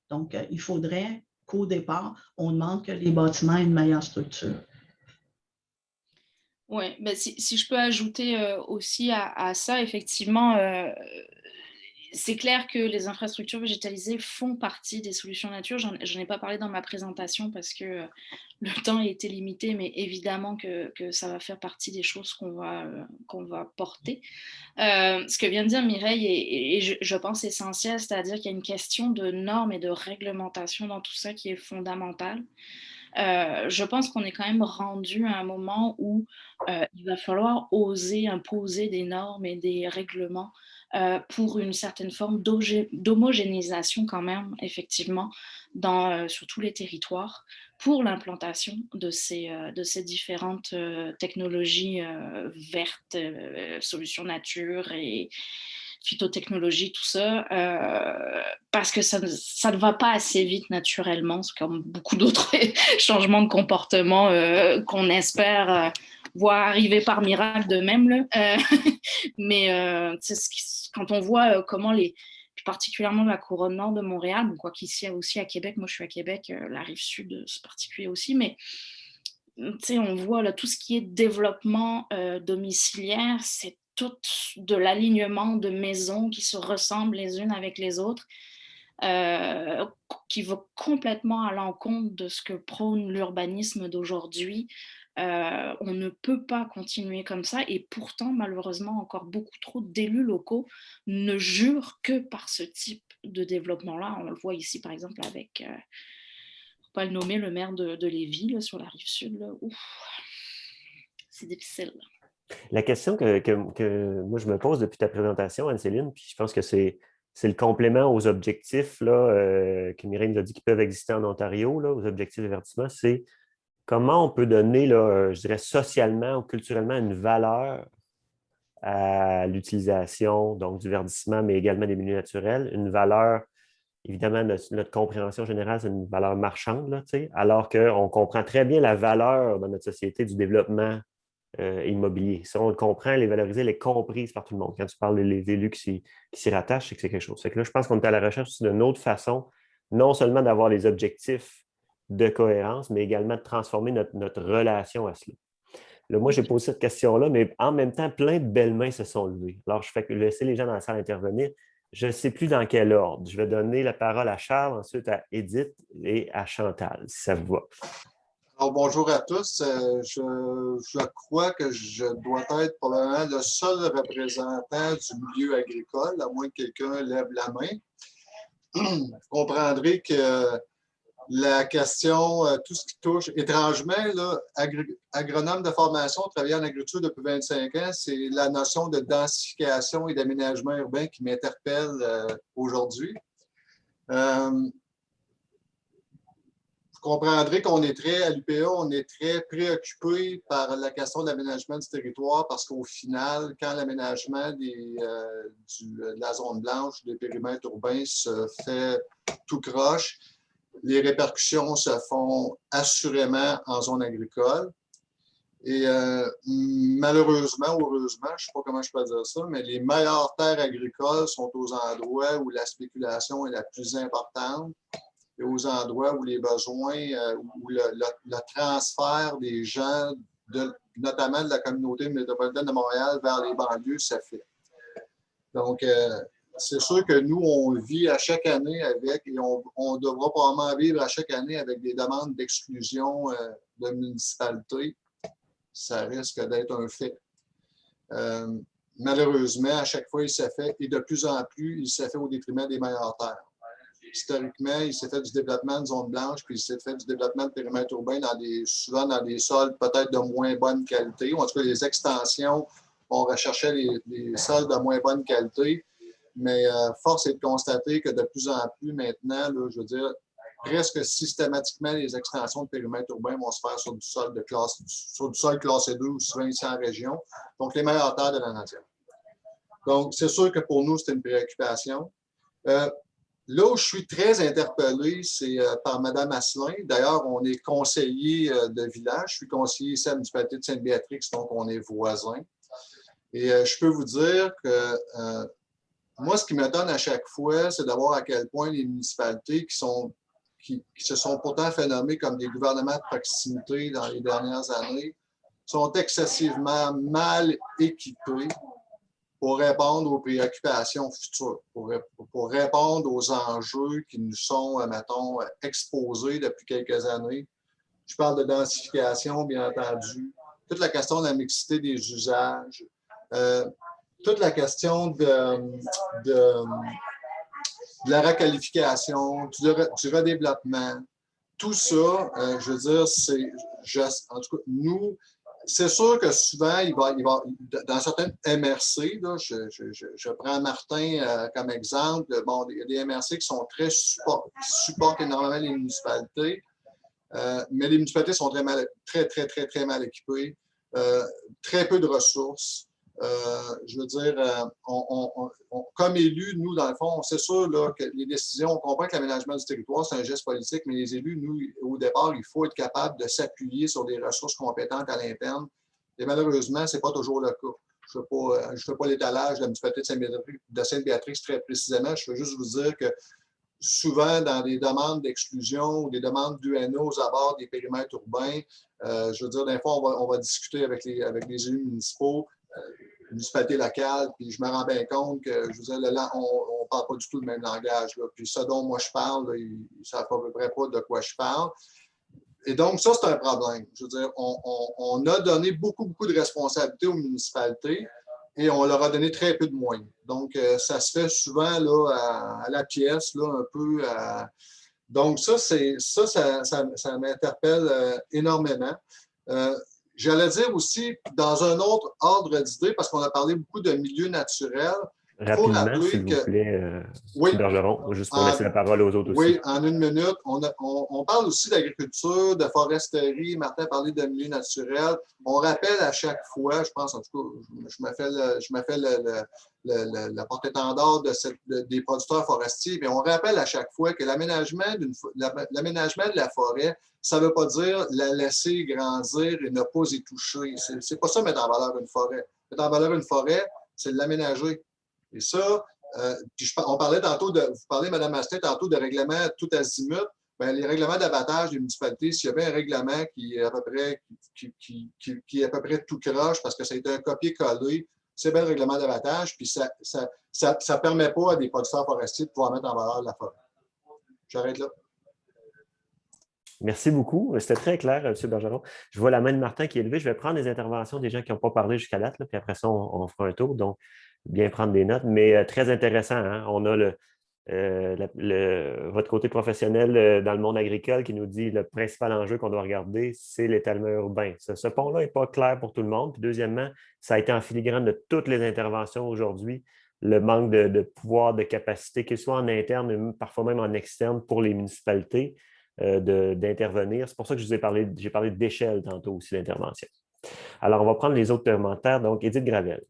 [SPEAKER 5] Donc, il faudrait qu'au départ, on demande que les bâtiments aient une meilleure structure.
[SPEAKER 3] Oui, ben si je peux ajouter aussi à ça, effectivement, c'est clair que les infrastructures végétalisées font partie des solutions nature. J'en ai pas parlé dans ma présentation parce que le temps a été limité, mais évidemment que ça va faire partie des choses qu'on va porter. Ce que vient de dire Mireille est je pense essentiel, c'est-à-dire qu'il y a une question de normes et de réglementation dans tout ça qui est fondamentale. Je pense qu'on est quand même rendu à un moment où il va falloir oser imposer des normes et des règlements pour une certaine forme d'homogénéisation quand même, effectivement, sur tous les territoires, pour l'implantation de ces différentes technologies vertes, solutions nature et phytotechnologie, tout ça, parce que ça ne va pas assez vite naturellement, c'est comme beaucoup d'autres changements de comportement qu'on espère voir arriver par miracle de même. Mais quand on voit comment particulièrement la couronne nord de Montréal, bon, quoi qu'ici aussi à Québec, moi je suis à Québec, la rive sud c'est particulier aussi, mais on voit là, tout ce qui est développement domiciliaire, c'est tout de l'alignement de maisons qui se ressemblent les unes avec les autres, qui va complètement à l'encontre de ce que prône l'urbanisme d'aujourd'hui. On ne peut pas continuer comme ça et pourtant, malheureusement, encore beaucoup trop d'élus locaux ne jurent que par ce type de développement-là. On le voit ici, par exemple, avec, pour ne pas le nommer, le maire de Lévis, là, sur la rive sud. Là. Ouf, c'est difficile.
[SPEAKER 1] La question que moi, je me pose depuis ta présentation, Anne-Céline, puis je pense que c'est le complément aux objectifs là, que Mireille nous a dit qui peuvent exister en Ontario, là, aux objectifs de verdissement, c'est comment on peut donner, là, je dirais, socialement ou culturellement une valeur à l'utilisation donc du verdissement, mais également des milieux naturels, une valeur, évidemment, notre compréhension générale, c'est une valeur marchande, là, alors qu'on comprend très bien la valeur dans notre société du développement immobilier. Si on le comprend, les valoriser, les comprises par tout le monde. Quand tu parles des élus qui s'y rattachent, c'est que c'est quelque chose. Fait que là, je pense qu'on est à la recherche d'une autre façon, non seulement d'avoir les objectifs de cohérence, mais également de transformer notre relation à cela. Là, moi, j'ai posé cette question-là, mais en même temps, plein de belles mains se sont levées. Alors, je fais laisser les gens dans la salle intervenir. Je ne sais plus dans quel ordre. Je vais donner la parole à Charles, ensuite à Édith et à Chantal, si ça vous va.
[SPEAKER 7] Alors, bonjour à tous. Je crois que je dois être probablement le seul représentant du milieu agricole, à moins que quelqu'un lève la main. Vous comprendrez que la question, tout ce qui touche, étrangement, là, agronome de formation, travailler en agriculture depuis 25 ans, c'est la notion de densification et d'aménagement urbain qui m'interpelle aujourd'hui. Vous comprendrez qu'on est très, à l'UPA, on est très préoccupé par la question de l'aménagement du territoire parce qu'au final, quand l'aménagement de la zone blanche, des périmètres urbains se fait tout croche, les répercussions se font assurément en zone agricole. Et malheureusement, ou heureusement, je ne sais pas comment je peux dire ça, mais les meilleures terres agricoles sont aux endroits où la spéculation est la plus importante et aux endroits où les besoins, où le transfert des gens, notamment de la communauté métropolitaine de Montréal vers les banlieues, se fait. Donc, c'est sûr que nous, on vit à chaque année avec, et on devra probablement vivre à chaque année avec des demandes d'exclusion de municipalités. Ça risque d'être un fait. Malheureusement, à chaque fois, il s'est fait, et de plus en plus, il s'est fait au détriment des meilleures terres. Historiquement, il s'est fait du développement de zones blanches, puis il s'est fait du développement de périmètres urbains souvent dans des sols peut-être de moins bonne qualité. Ou en tout cas, les extensions, on recherchait les sols de moins bonne qualité. Mais force est de constater que de plus en plus maintenant, là, je veux dire, presque systématiquement, les extensions de périmètres urbains vont se faire sur du sol classé 2 ou souvent ici en région. Donc, les meilleures terres de la nation. Donc, c'est sûr que pour nous, c'est une préoccupation. Là où je suis très interpellé, c'est par Mme Asselin. D'ailleurs, on est conseiller de village. Je suis conseiller ici à la municipalité de Sainte-Béatrix, donc on est voisins. Et je peux vous dire que moi, ce qui m'étonne à chaque fois, c'est de voir à quel point les municipalités qui se sont pourtant fait nommer comme des gouvernements de proximité dans les dernières années sont excessivement mal équipés pour répondre aux préoccupations futures, pour répondre aux enjeux qui nous sont, mettons, exposés depuis quelques années. Je parle de densification, bien entendu, toute la question de la mixité des usages, toute la question de la requalification, du redéveloppement. Tout ça, je veux dire, en tout cas, nous, c'est sûr que souvent, il va dans certaines MRC, là, je prends Martin comme exemple, bon, il y a des MRC qui sont qui supportent énormément les municipalités, mais les municipalités sont très mal équipées, très peu de ressources. Je veux dire, comme élus, nous, dans le fond, c'est sûr là, que les décisions, on comprend que l'aménagement du territoire, c'est un geste politique, mais les élus, nous, au départ, il faut être capable de s'appuyer sur des ressources compétentes à l'interne. Et malheureusement, ce n'est pas toujours le cas. Je ne fais pas l'étalage de la municipalité de Sainte-Béatrix très précisément. Je veux juste vous dire que souvent, dans des demandes d'exclusion ou des demandes d'UNO aux abords des périmètres urbains, je veux dire, des fois, on va discuter avec les élus municipaux, municipalité locale, puis je me rends bien compte que, je veux dire, on ne parle pas du tout le même langage. Là. Puis ce dont moi je parle, là, ils ne savent à peu près pas de quoi je parle. Et donc, ça, c'est un problème. Je veux dire, on a donné beaucoup de responsabilités aux municipalités et on leur a donné très peu de moyens. Donc, ça se fait souvent là, à la pièce, là, un peu. Donc, ça m'interpelle énormément. J'allais dire aussi, dans un autre ordre d'idée, parce qu'on a parlé beaucoup de milieux naturels.
[SPEAKER 1] Rapidement, s'il vous plaît,
[SPEAKER 7] oui,
[SPEAKER 1] Bergeron, juste pour laisser la parole aux autres aussi.
[SPEAKER 7] Oui, en une minute. On parle aussi d'agriculture, de foresterie. Martin a parlé de milieux naturels. On rappelle à chaque fois, je pense, en tout cas, je me fais le porte-étendard des producteurs forestiers, mais on rappelle à chaque fois que l'aménagement de la forêt, ça ne veut pas dire la laisser grandir et ne pas y toucher. C'est pas ça mettre en valeur une forêt. Mettre en valeur une forêt, c'est de l'aménager. Et ça, puis on parlait tantôt vous parlez, Mme Asselin, tantôt de règlement tout azimut. ben, les règlements d'abattage des municipalités, s'il y avait un règlement qui est à peu près, qui est à peu près tout croche parce que ça a été un copier-coller, c'est bien le règlement d'abattage, puis ça ne permet pas à des producteurs forestiers de pouvoir mettre en valeur la forêt. J'arrête là.
[SPEAKER 1] Merci beaucoup. C'était très clair, M. Bergeron. Je vois la main de Martin qui est levée. Je vais prendre les interventions des gens qui n'ont pas parlé jusqu'à date, là, puis après ça, on fera un tour. Donc, bien prendre des notes. Mais très intéressant, hein? On a votre côté professionnel dans le monde agricole qui nous dit le principal enjeu qu'on doit regarder, c'est l'étalement urbain. Ce pont-là n'est pas clair pour tout le monde. Puis deuxièmement, ça a été en filigrane de toutes les interventions aujourd'hui, le manque de pouvoir, de capacité, qu'il soit en interne, mais parfois même en externe pour les municipalités d'intervenir. C'est pour ça que j'ai parlé d'échelle tantôt aussi d'intervention. Alors, on va prendre les autres commentaires. Donc, Édith Gravel.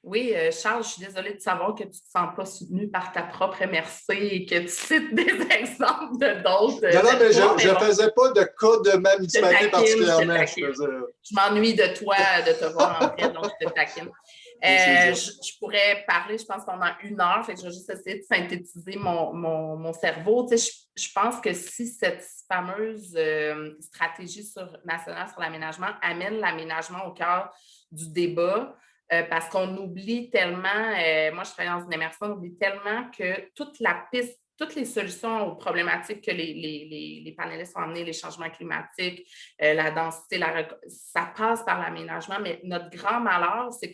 [SPEAKER 8] Oui, Charles, je suis désolée de savoir que tu ne te sens pas soutenu par ta propre MRC et que tu cites des exemples d'autres.
[SPEAKER 7] Non, mais je ne faisais pas de cas de ma municipalité particulièrement.
[SPEAKER 8] Je m'ennuie de toi, de te voir en vrai, donc je te taquine. Je pourrais parler, je pense, pendant 1 heure, fait que je vais juste essayer de synthétiser mon cerveau. Tu sais, je pense que si cette fameuse stratégie nationale sur l'aménagement amène l'aménagement au cœur du débat, parce qu'on oublie tellement, moi je travaille dans une MRC, on oublie tellement que toute la piste, toutes les solutions aux problématiques que les panélistes ont amenées, les changements climatiques, la densité, ça passe par l'aménagement, mais notre grand malheur, c'est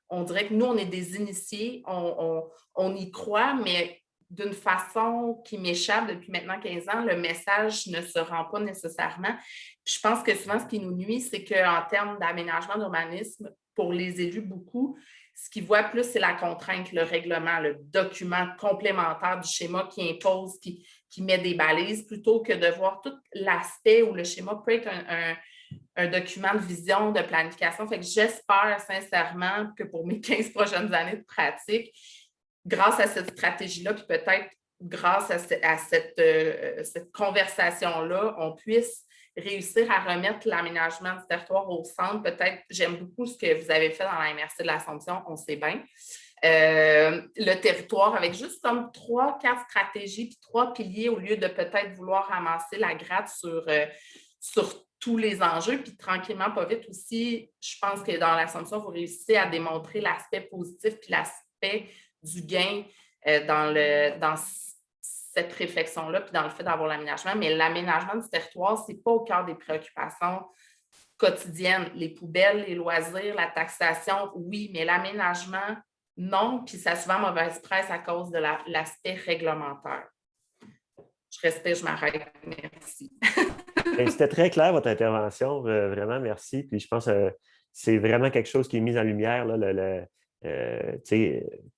[SPEAKER 8] on dirait que nous, on est des initiés, on y croit, mais d'une façon qui m'échappe depuis maintenant 15 ans, le message ne se rend pas nécessairement. Puis je pense que souvent, ce qui nous nuit, c'est qu'en termes d'aménagement, d'urbanisme, pour les élus, beaucoup, ce qu'ils voient plus, c'est la contrainte, le règlement, le document complémentaire du schéma qui impose, qui met des balises, plutôt que de voir tout l'aspect où le schéma peut être un document de vision, de planification. Fait que j'espère sincèrement que pour mes 15 prochaines années de pratique, grâce à cette stratégie-là, puis peut-être grâce à cette conversation-là, on puisse réussir à remettre l'aménagement du territoire au centre. Peut-être, j'aime beaucoup ce que vous avez fait dans la MRC de l'Assomption, on sait bien. Le territoire avec juste comme 3-4 stratégies puis 3 piliers au lieu de peut-être vouloir ramasser la gratte sur tous les enjeux. Puis tranquillement, pas vite aussi, je pense que dans l'Assomption, vous réussissez à démontrer l'aspect positif puis l'aspect du gain dans cette réflexion-là, puis dans le fait d'avoir l'aménagement. Mais l'aménagement du territoire, ce n'est pas au cœur des préoccupations quotidiennes. Les poubelles, les loisirs, la taxation, oui, mais l'aménagement, non. Puis ça a souvent mauvaise presse à cause de l'aspect réglementaire. Je respecte, je m'arrête. Merci.
[SPEAKER 1] C'était très clair, votre intervention. Vraiment, merci. Puis je pense que c'est vraiment quelque chose qui est mis en lumière, là,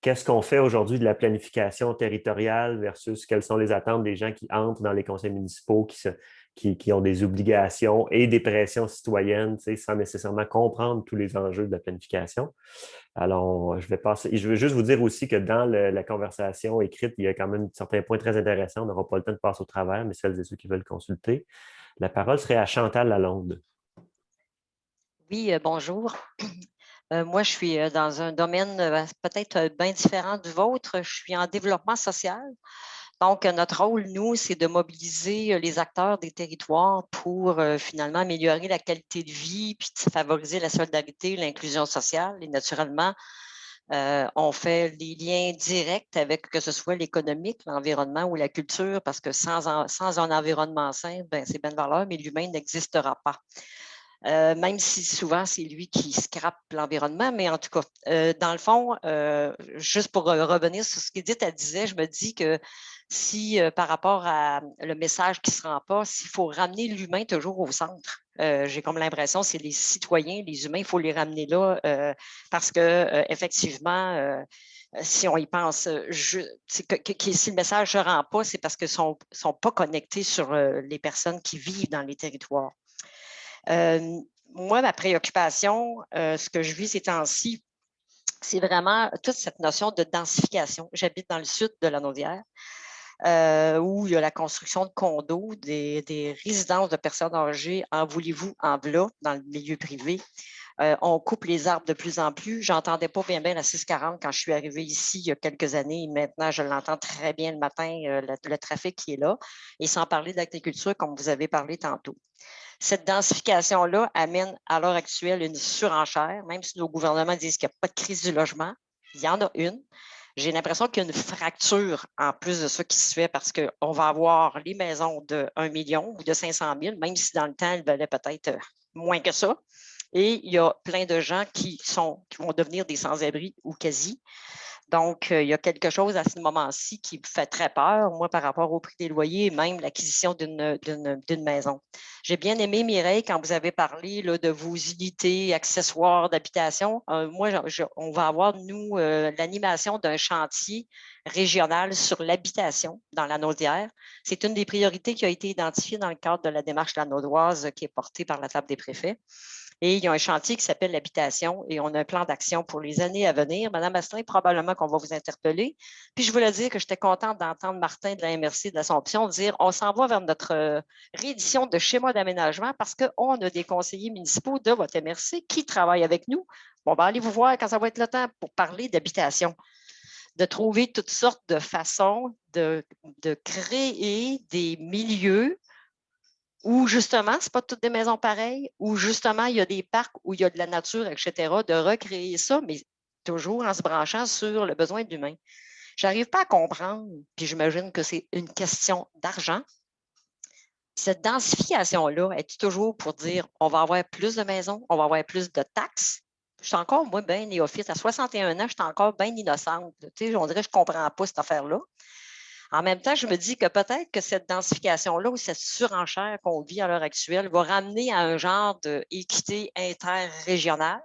[SPEAKER 1] qu'est-ce qu'on fait aujourd'hui de la planification territoriale versus quelles sont les attentes des gens qui entrent dans les conseils municipaux, qui ont des obligations et des pressions citoyennes, sans nécessairement comprendre tous les enjeux de la planification. Alors, je veux juste vous dire aussi que dans la conversation écrite, il y a quand même certains points très intéressants. On n'aura pas le temps de passer au travers, mais celles et ceux qui veulent consulter. La parole serait à Chantal Lalonde.
[SPEAKER 9] Oui, bonjour. Moi, je suis dans un domaine peut-être bien différent du vôtre. Je suis en développement social. Donc, notre rôle, nous, c'est de mobiliser les acteurs des territoires pour finalement améliorer la qualité de vie, puis de favoriser la solidarité, l'inclusion sociale. Et naturellement, on fait des liens directs avec que ce soit l'économique, l'environnement ou la culture, parce que sans un environnement sain, c'est bien de valeur, mais l'humain n'existera pas. Même si souvent, c'est lui qui scrape l'environnement. Mais en tout cas, dans le fond, juste pour revenir sur ce qu'Édith disait, je me dis que si par rapport à le message qui ne se rend pas, s'il faut ramener l'humain toujours au centre, j'ai comme l'impression que c'est les citoyens, les humains, il faut les ramener là parce qu'effectivement, si on y pense, si le message ne se rend pas, c'est parce qu'ils ne sont pas connectés sur les personnes qui vivent dans les territoires. Moi, ma préoccupation, ce que je vis ces temps-ci, c'est vraiment toute cette notion de densification. J'habite dans le sud de la Naudière, où il y a la construction de condos, des résidences de personnes âgées, en voulez-vous, en v'là, dans le milieu privé. On coupe les arbres de plus en plus. Je n'entendais pas bien la 640 quand je suis arrivée ici il y a quelques années. Maintenant, je l'entends très bien le matin, le trafic qui est là. Et sans parler d'agriculture, comme vous avez parlé tantôt. Cette densification-là amène à l'heure actuelle une surenchère, même si nos gouvernements disent qu'il n'y a pas de crise du logement. Il y en a une. J'ai l'impression qu'il y a une fracture en plus de ça qui se fait parce qu'on va avoir les maisons de 1 million ou de 500 000, même si dans le temps, elles valaient peut-être moins que ça. Et il y a plein de gens qui vont devenir des sans-abri ou quasi. Donc, il y a quelque chose à ce moment-ci qui me fait très peur, moi, par rapport au prix des loyers et même l'acquisition d'une maison. J'ai bien aimé, Mireille, quand vous avez parlé là, de vos unités accessoires d'habitation. Moi, on va avoir, nous, l'animation d'un chantier régional sur l'habitation dans la Naudière. C'est une des priorités qui a été identifiée dans le cadre de la démarche de la Naudoise qui est portée par la table des préfets. Et il y a un chantier qui s'appelle l'habitation et on a un plan d'action pour les années à venir. Madame Asselin, probablement qu'on va vous interpeller. Puis je voulais dire que j'étais contente d'entendre Martin de la MRC de l'Assomption dire on s'en va vers notre réédition de schéma d'aménagement parce qu'on a des conseillers municipaux de votre MRC qui travaillent avec nous. Bon, ben, allez vous voir quand ça va être le temps pour parler d'habitation, de trouver toutes sortes de façons de créer des milieux où justement, ce n'est pas toutes des maisons pareilles, où justement, il y a des parcs, où il y a de la nature, etc., de recréer ça, mais toujours en se branchant sur le besoin de l'humain. Je n'arrive pas à comprendre, puis j'imagine que c'est une question d'argent. Cette densification-là est toujours pour dire on va avoir plus de maisons, on va avoir plus de taxes. Je suis encore, moi, bien néophyte. À 61 ans, je suis encore bien innocente. Tu sais, on dirait que je ne comprends pas cette affaire-là. En même temps, je me dis que peut-être que cette densification-là ou cette surenchère qu'on vit à l'heure actuelle va ramener à un genre d'équité interrégionale.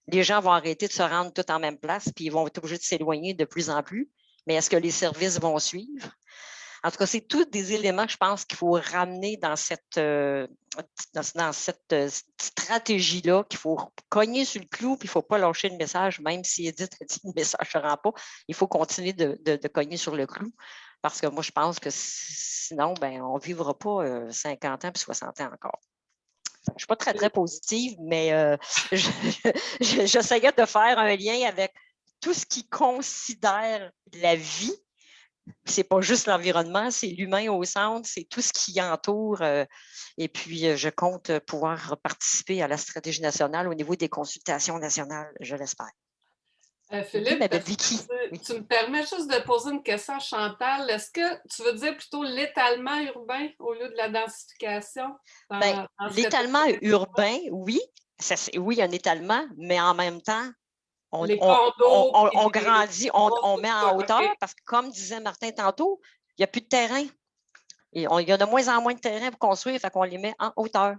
[SPEAKER 9] Les gens vont arrêter de se rendre tous en même place, puis ils vont être obligés de s'éloigner de plus en plus. Mais est-ce que les services vont suivre? En tout cas, c'est tous des éléments, je pense, qu'il faut ramener dans cette stratégie-là, qu'il faut cogner sur le clou, puis il ne faut pas lâcher le message, même si Edith a dit que le message ne se rend pas. Il faut continuer de cogner sur le clou. Parce que moi, je pense que sinon, ben, on ne vivra pas 50 ans puis 60 ans encore. Je ne suis pas très, très positive, mais j'essayais de faire un lien avec tout ce qui considère la vie. Ce n'est pas juste l'environnement, c'est l'humain au centre, c'est tout ce qui entoure. Et puis, je compte pouvoir participer à la stratégie nationale au niveau des consultations nationales, je l'espère.
[SPEAKER 2] Philippe,
[SPEAKER 9] oui.
[SPEAKER 2] Tu me permets juste de poser une question à Chantal. Est-ce que tu veux dire plutôt l'étalement urbain au lieu de la densification?
[SPEAKER 9] L'étalement urbain, oui. Oui, il y a un étalement, mais en même temps, on grandit, on met en hauteur parce que, comme disait Martin tantôt, il n'y a plus de terrain. Et il y a de moins en moins de terrain pour construire, fait qu'on les met en hauteur.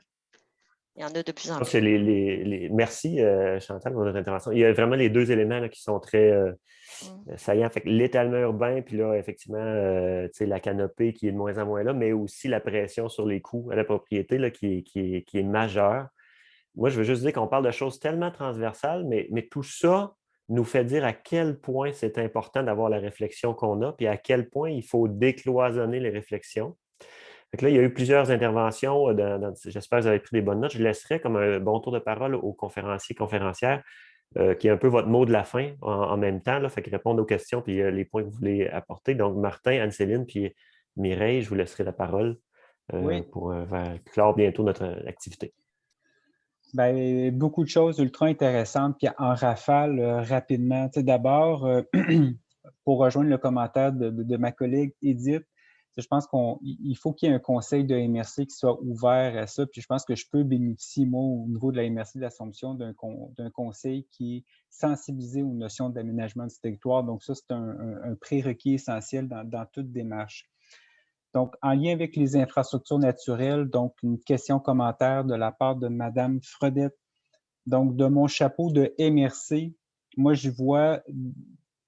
[SPEAKER 9] Il y en a de plus en plus.
[SPEAKER 1] Merci, Chantal, pour notre intervention. Il y a vraiment les deux éléments là, qui sont très saillants. Fait que l'étalement urbain, puis là, effectivement, la canopée qui est de moins en moins là, mais aussi la pression sur les coûts à la propriété là, qui est majeure. Moi, je veux juste dire qu'on parle de choses tellement transversales, mais tout ça nous fait dire à quel point c'est important d'avoir la réflexion qu'on a, puis à quel point il faut décloisonner les réflexions. Fait que là, il y a eu plusieurs interventions. J'espère que vous avez pris des bonnes notes. Je laisserai comme un bon tour de parole aux conférenciers, conférencières, qui est un peu votre mot de la fin en même temps. Là, fait que répondre aux questions puis les points que vous voulez apporter. Donc, Martin, Anne-Céline puis Mireille, je vous laisserai la parole pour clore bientôt notre activité.
[SPEAKER 4] Bien, beaucoup de choses ultra intéressantes. Puis en rafale, rapidement. D'abord, pour rejoindre le commentaire de ma collègue Edith, je pense qu'il faut qu'il y ait un conseil de MRC qui soit ouvert à ça. Puis je pense que je peux bénéficier, moi, au niveau de la MRC de l'Assomption, d'un conseil qui est sensibilisé aux notions d'aménagement du territoire. Donc ça, c'est un prérequis essentiel dans toute démarche. Donc, en lien avec les infrastructures naturelles, donc une question-commentaire de la part de Mme Fredette. Donc, de mon chapeau de MRC, moi, je vois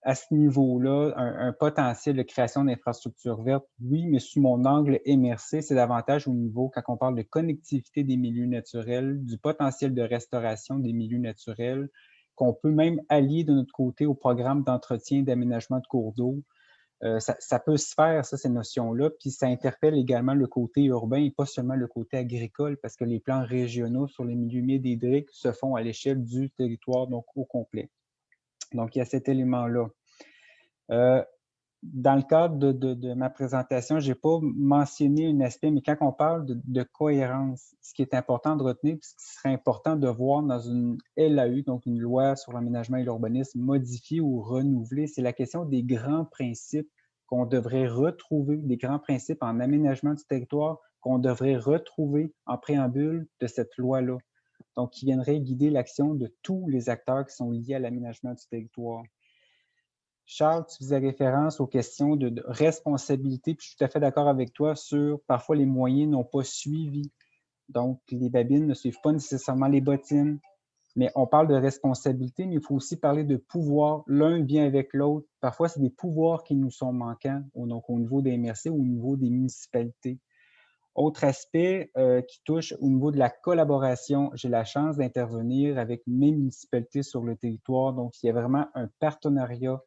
[SPEAKER 4] à ce niveau-là un potentiel de création d'infrastructures vertes. Oui, mais sous mon angle MRC, c'est davantage au niveau, quand on parle de connectivité des milieux naturels, du potentiel de restauration des milieux naturels, qu'on peut même allier de notre côté au programme d'entretien et d'aménagement de cours d'eau. Ça peut se faire, ça, ces notions-là, puis ça interpelle également le côté urbain et pas seulement le côté agricole, parce que les plans régionaux sur les milieux humides et hydriques se font à l'échelle du territoire, donc au complet. Donc, il y a cet élément-là. Dans le cadre de ma présentation, je n'ai pas mentionné un aspect, mais quand on parle de cohérence, ce qui est important de retenir, puis ce qui serait important de voir dans une LAU, donc une loi sur l'aménagement et l'urbanisme modifiée ou renouvelée, c'est la question des grands principes qu'on devrait retrouver, des grands principes en aménagement du territoire qu'on devrait retrouver en préambule de cette loi-là. Donc, qui viendrait guider l'action de tous les acteurs qui sont liés à l'aménagement du territoire. Charles, tu faisais référence aux questions de responsabilité, puis je suis tout à fait d'accord avec toi sur parfois les moyens n'ont pas suivi. Donc, les babines ne suivent pas nécessairement les bottines, mais on parle de responsabilité, mais il faut aussi parler de pouvoir. L'un vient avec l'autre. Parfois, c'est des pouvoirs qui nous sont manquants, donc au niveau des MRC ou au niveau des municipalités. Autre aspect qui touche au niveau de la collaboration, j'ai la chance d'intervenir avec mes municipalités sur le territoire, donc il y a vraiment un partenariat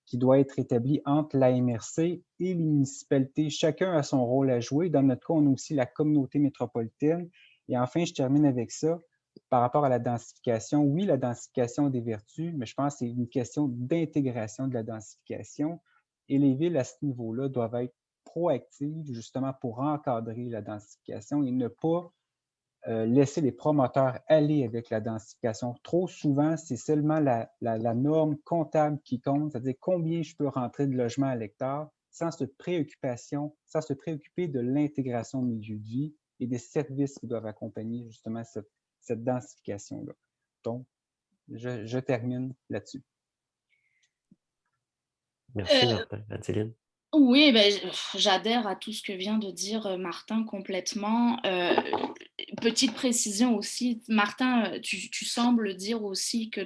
[SPEAKER 4] qui doit être établi entre la MRC et les municipalités. Chacun a son rôle à jouer. Dans notre cas, on a aussi la communauté métropolitaine. Et enfin, je termine avec ça. Par rapport à la densification, oui, la densification a des vertus, mais je pense que c'est une question d'intégration de la densification. Et les villes, à ce niveau-là, doivent être proactives justement pour encadrer la densification et ne pas laisser les promoteurs aller avec la densification. Trop souvent, c'est seulement la norme comptable qui compte, c'est-à-dire combien je peux rentrer de logements à l'hectare, sans se préoccuper de l'intégration au milieu de vie et des services qui doivent accompagner justement cette densification-là. Donc, je termine là-dessus.
[SPEAKER 1] Merci, Martin. Anne-Céline?
[SPEAKER 3] Oui, ben, j'adhère à tout ce que vient de dire Martin complètement. Petite précision aussi, Martin, tu sembles dire aussi que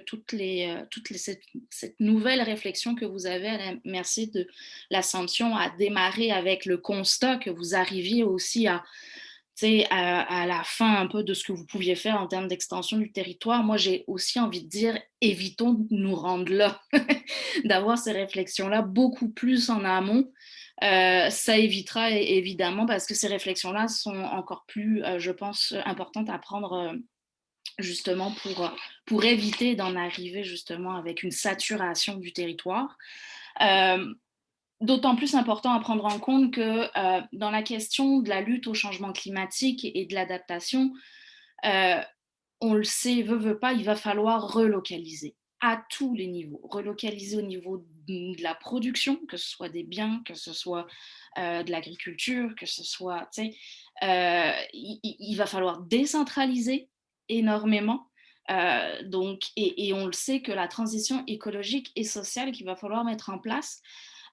[SPEAKER 3] cette nouvelle réflexion que vous avez à la merci de l'Ascension a démarré avec le constat que vous arriviez aussi à la fin un peu de ce que vous pouviez faire en termes d'extension du territoire. Moi, j'ai aussi envie de dire, évitons de nous rendre là, d'avoir ces réflexions-là beaucoup plus en amont. Ça évitera évidemment, parce que ces réflexions-là sont encore plus, je pense, importantes à prendre justement pour éviter d'en arriver justement avec une saturation du territoire. D'autant plus important à prendre en compte que dans la question de la lutte au changement climatique et de l'adaptation, on le sait, veut pas, il va falloir relocaliser à tous les niveaux. Relocaliser au niveau de la production, que ce soit des biens, que ce soit de l'agriculture, que ce soit, il va falloir décentraliser énormément. Donc, et on le sait que la transition écologique et sociale qu'il va falloir mettre en place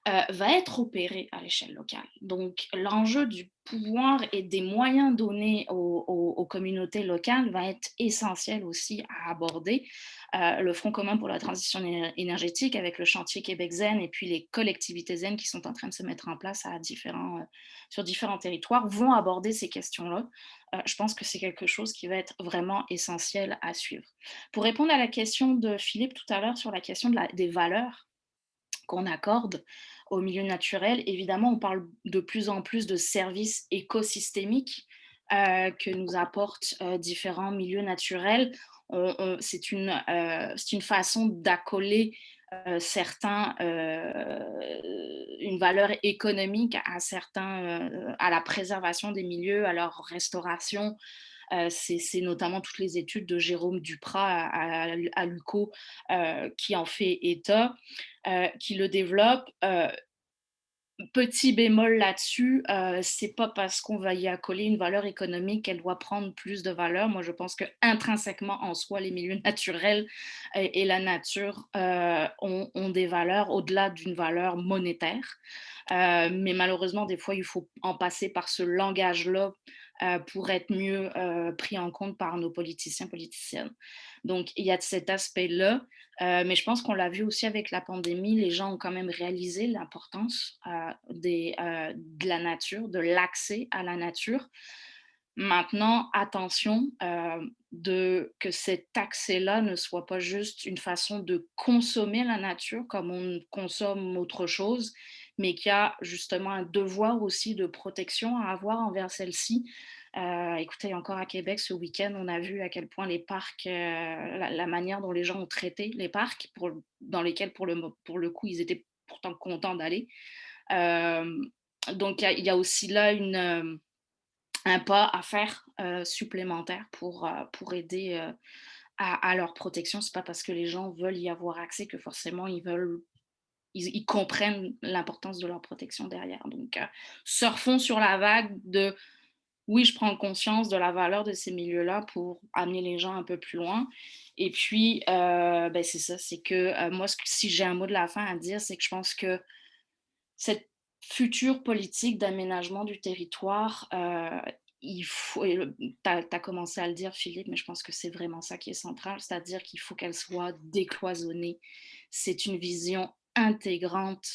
[SPEAKER 3] va être opérée à l'échelle locale. Donc, l'enjeu du pouvoir et des moyens donnés aux communautés locales va être essentiel aussi à aborder. Le Front commun pour la transition énergétique avec le chantier Québec Zen et puis les collectivités zen qui sont en train de se mettre en place sur différents territoires vont aborder ces questions-là. Je pense que c'est quelque chose qui va être vraiment essentiel à suivre. Pour répondre à la question de Philippe tout à l'heure sur la question des valeurs qu'on accorde au milieu naturel, évidemment, on parle de plus en plus de services écosystémiques que nous apportent différents milieux naturels. C'est une façon d'accoler une valeur économique à la préservation des milieux, à leur restauration. C'est notamment toutes les études de Jérôme Duprat à l'UQO qui en fait état, qui le développe. Petit bémol là-dessus, c'est pas parce qu'on va y accoler une valeur économique qu'elle doit prendre plus de valeur. Moi, je pense que intrinsèquement en soi, les milieux naturels et la nature ont des valeurs au-delà d'une valeur monétaire. Mais malheureusement, des fois, il faut en passer par ce langage-là pour être mieux pris en compte par nos politiciens, politiciennes. Donc, il y a cet aspect-là, mais je pense qu'on l'a vu aussi avec la pandémie, les gens ont quand même réalisé l'importance de la nature, de l'accès à la nature. Maintenant, attention que cet accès-là ne soit pas juste une façon de consommer la nature comme on consomme autre chose, mais qu'il y a justement un devoir aussi de protection à avoir envers celles-ci. Écoutez, encore à Québec, ce week-end, on a vu à quel point les parcs, la manière dont les gens ont traité les parcs, dans lesquels, pour le coup, ils étaient pourtant contents d'aller. Donc, il y a aussi là un pas à faire supplémentaire pour aider à leur protection. C'est pas parce que les gens veulent y avoir accès que forcément ils comprennent l'importance de leur protection derrière. Donc, surfons sur la vague de oui, je prends conscience de la valeur de ces milieux-là pour amener les gens un peu plus loin. Et puis, c'est ça, c'est que moi, si j'ai un mot de la fin à dire, c'est que je pense que cette future politique d'aménagement du territoire, il faut, tu as commencé à le dire, Philippe, mais je pense que c'est vraiment ça qui est central, c'est-à-dire qu'il faut qu'elle soit décloisonnée. C'est une vision intégrante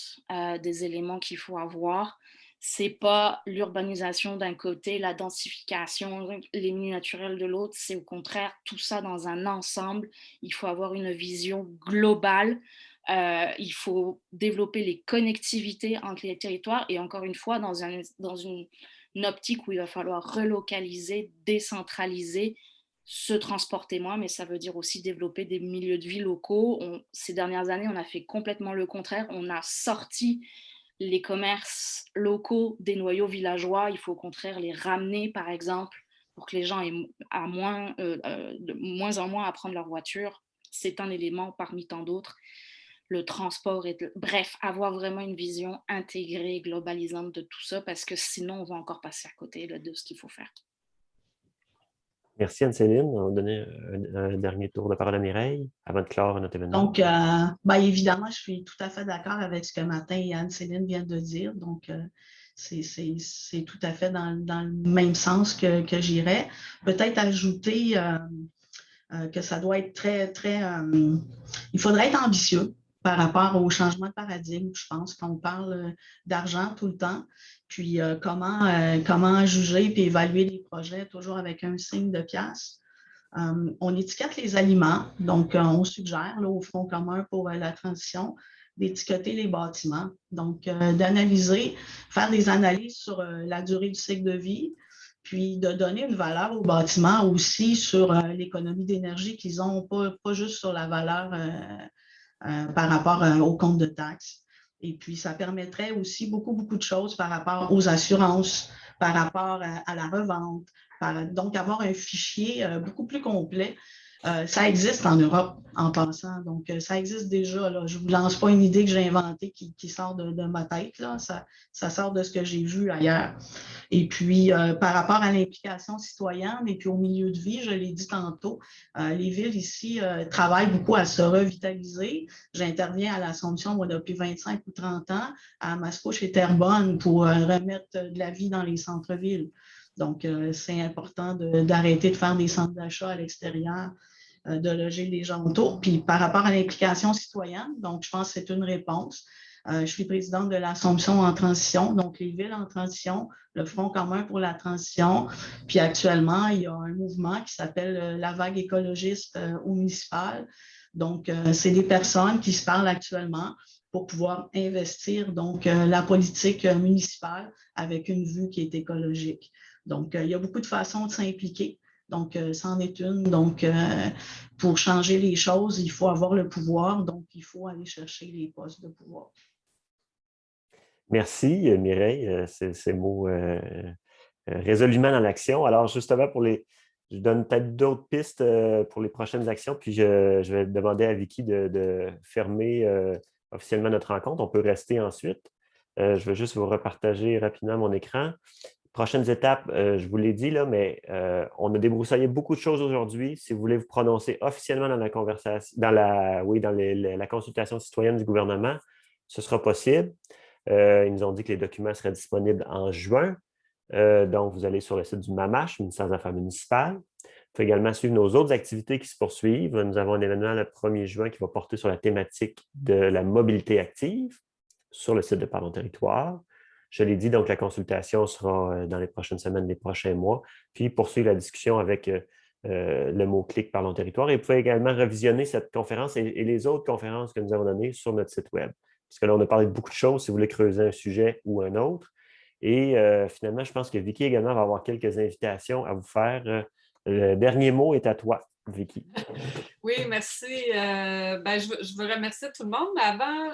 [SPEAKER 3] des éléments qu'il faut avoir. C'est pas l'urbanisation d'un côté, la densification, les milieux naturels de l'autre, c'est au contraire tout ça dans un ensemble. Il faut avoir une vision globale. Il faut développer les connectivités entre les territoires et encore une fois dans une optique où il va falloir relocaliser, décentraliser, se transporter moins, mais ça veut dire aussi développer des milieux de vie locaux. Ces dernières années, on a fait complètement le contraire. On a sorti les commerces locaux des noyaux villageois. Il faut au contraire les ramener, par exemple, pour que les gens aient de moins en moins à prendre leur voiture. C'est un élément parmi tant d'autres. Le transport, bref, avoir vraiment une vision intégrée, globalisante de tout ça, parce que sinon, on va encore passer à côté de ce qu'il faut faire.
[SPEAKER 1] Merci Anne-Céline. On va donner un dernier tour de parole à Mireille avant de clore notre événement.
[SPEAKER 5] Donc, évidemment, je suis tout à fait d'accord avec ce que Martin et Anne-Céline viennent de dire. Donc, c'est tout à fait dans le même sens que j'irais. Peut-être ajouter que ça doit être il faudrait être ambitieux par rapport au changement de paradigme, je pense, quand on parle d'argent tout le temps, puis comment juger et évaluer les projets toujours avec un signe de pièce. On étiquette les aliments, donc on suggère là, au Front commun pour la transition d'étiqueter les bâtiments, donc d'analyser, faire des analyses sur la durée du cycle de vie, puis de donner une valeur aux bâtiments aussi sur l'économie d'énergie qu'ils ont, pas juste sur la valeur par rapport au compte de taxes. Et puis, ça permettrait aussi beaucoup de choses par rapport aux assurances, par rapport à la revente, donc avoir un fichier beaucoup plus complet. Ça existe en Europe, en passant. Donc, ça existe déjà. Là. Je ne vous lance pas une idée que j'ai inventée qui sort de ma tête. Là. Ça sort de ce que j'ai vu ailleurs. Et puis, par rapport à l'implication citoyenne et puis au milieu de vie, je l'ai dit tantôt, les villes ici travaillent beaucoup à se revitaliser. J'interviens à l'Assomption, moi, depuis 25 ou 30 ans, à Mascouche et Terrebonne pour remettre de la vie dans les centres-villes. Donc, c'est important d'arrêter de faire des centres d'achat à l'extérieur, de loger les gens autour. Puis, par rapport à l'implication citoyenne, donc, je pense que c'est une réponse. Je suis présidente de l'Assomption en transition, donc les villes en transition, le Front commun pour la transition. Puis actuellement, il y a un mouvement qui s'appelle la vague écologiste au municipal. Donc, c'est des personnes qui se parlent actuellement pour pouvoir investir donc la politique municipale avec une vue qui est écologique. Donc, il y a beaucoup de façons de s'impliquer. Donc, c'en est une. Donc, pour changer les choses, il faut avoir le pouvoir. Donc, il faut aller chercher les postes de pouvoir.
[SPEAKER 1] Merci, Mireille. Ces mots résolument dans l'action. Alors, justement, je donne peut-être d'autres pistes pour les prochaines actions, puis je vais demander à Vicky de fermer officiellement notre rencontre. On peut rester ensuite. Je vais juste vous repartager rapidement mon écran. Prochaines étapes, je vous l'ai dit, là, mais on a débroussaillé beaucoup de choses aujourd'hui. Si vous voulez vous prononcer officiellement dans la conversation, dans la consultation citoyenne du gouvernement, ce sera possible. Ils nous ont dit que les documents seraient disponibles en juin. Donc, vous allez sur le site du MAMACH, ministère des Affaires municipales. Il faut également suivre nos autres activités qui se poursuivent. Nous avons un événement le 1er juin qui va porter sur la thématique de la mobilité active sur le site de Parlons Territoire. Je l'ai dit, donc la consultation sera dans les prochaines semaines, les prochains mois, puis poursuivre la discussion avec le mot-clic Parlons Territoire. Et vous pouvez également revisionner cette conférence et les autres conférences que nous avons données sur notre site Web. parce que là, on a parlé de beaucoup de choses, si vous voulez creuser un sujet ou un autre. Et finalement, je pense que Vicky également va avoir quelques invitations à vous faire. Le dernier mot est à toi, Vicky.
[SPEAKER 2] Oui, merci. Je veux remercier tout le monde, mais avant,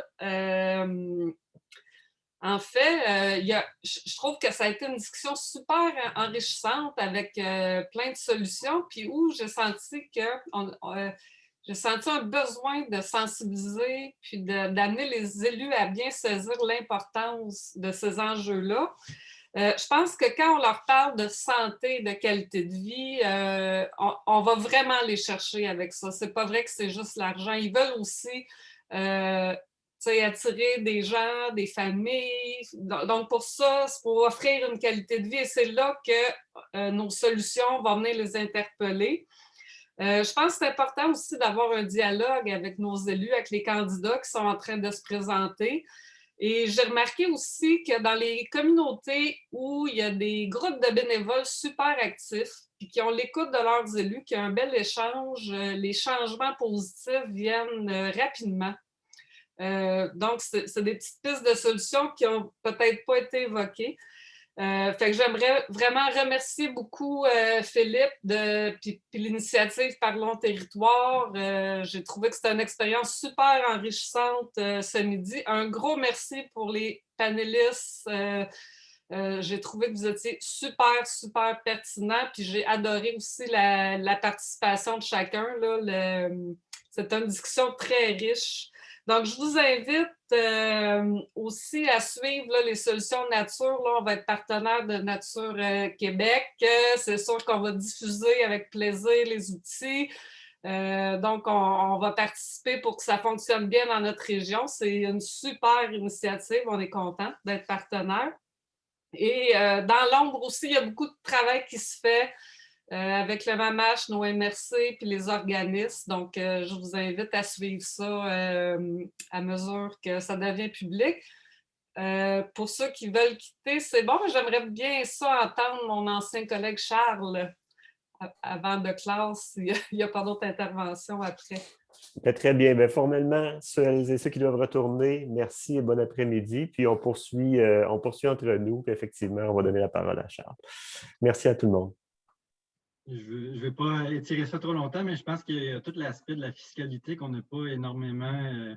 [SPEAKER 2] en fait, je trouve que ça a été une discussion super enrichissante avec plein de solutions, puis où j'ai senti j'ai senti un besoin de sensibiliser puis d'amener les élus à bien saisir l'importance de ces enjeux-là. Je pense que quand on leur parle de santé, de qualité de vie, on va vraiment les chercher avec ça. C'est pas vrai que c'est juste l'argent. Ils veulent aussi attirer des gens, des familles. Donc, pour ça, c'est pour offrir une qualité de vie et c'est là que nos solutions vont venir les interpeller. Je pense que c'est important aussi d'avoir un dialogue avec nos élus, avec les candidats qui sont en train de se présenter. Et j'ai remarqué aussi que dans les communautés où il y a des groupes de bénévoles super actifs, puis qui ont l'écoute de leurs élus, qui ont un bel échange, les changements positifs viennent rapidement. Donc, c'est des petites pistes de solutions qui n'ont peut-être pas été évoquées. Fait que j'aimerais vraiment remercier beaucoup Philippe puis l'initiative Parlons Territoire. J'ai trouvé que c'était une expérience super enrichissante ce midi. Un gros merci pour les panélistes. J'ai trouvé que vous étiez super, super pertinents. Puis j'ai adoré aussi la participation de chacun. C'est une discussion très riche. Donc, je vous invite aussi à suivre les solutions nature. Là, on va être partenaire de Nature Québec. C'est sûr qu'on va diffuser avec plaisir les outils. Donc, on va participer pour que ça fonctionne bien dans notre région. C'est une super initiative. On est content d'être partenaire. Et dans l'ombre aussi, il y a beaucoup de travail qui se fait avec le MAMACH, nos MRC puis les organismes. Donc, je vous invite à suivre ça à mesure que ça devient public. Pour ceux qui veulent quitter, c'est bon, j'aimerais bien ça entendre mon ancien collègue Charles avant de classe. Il n'y a pas d'autre intervention après.
[SPEAKER 1] Très bien. Bien, formellement, celles et ceux qui doivent retourner, merci et bon après-midi. Puis on poursuit entre nous. Puis effectivement, on va donner la parole à Charles. Merci à tout le monde.
[SPEAKER 10] Je ne vais pas étirer ça trop longtemps, mais je pense qu'il y a tout l'aspect de la fiscalité qu'on n'a pas énormément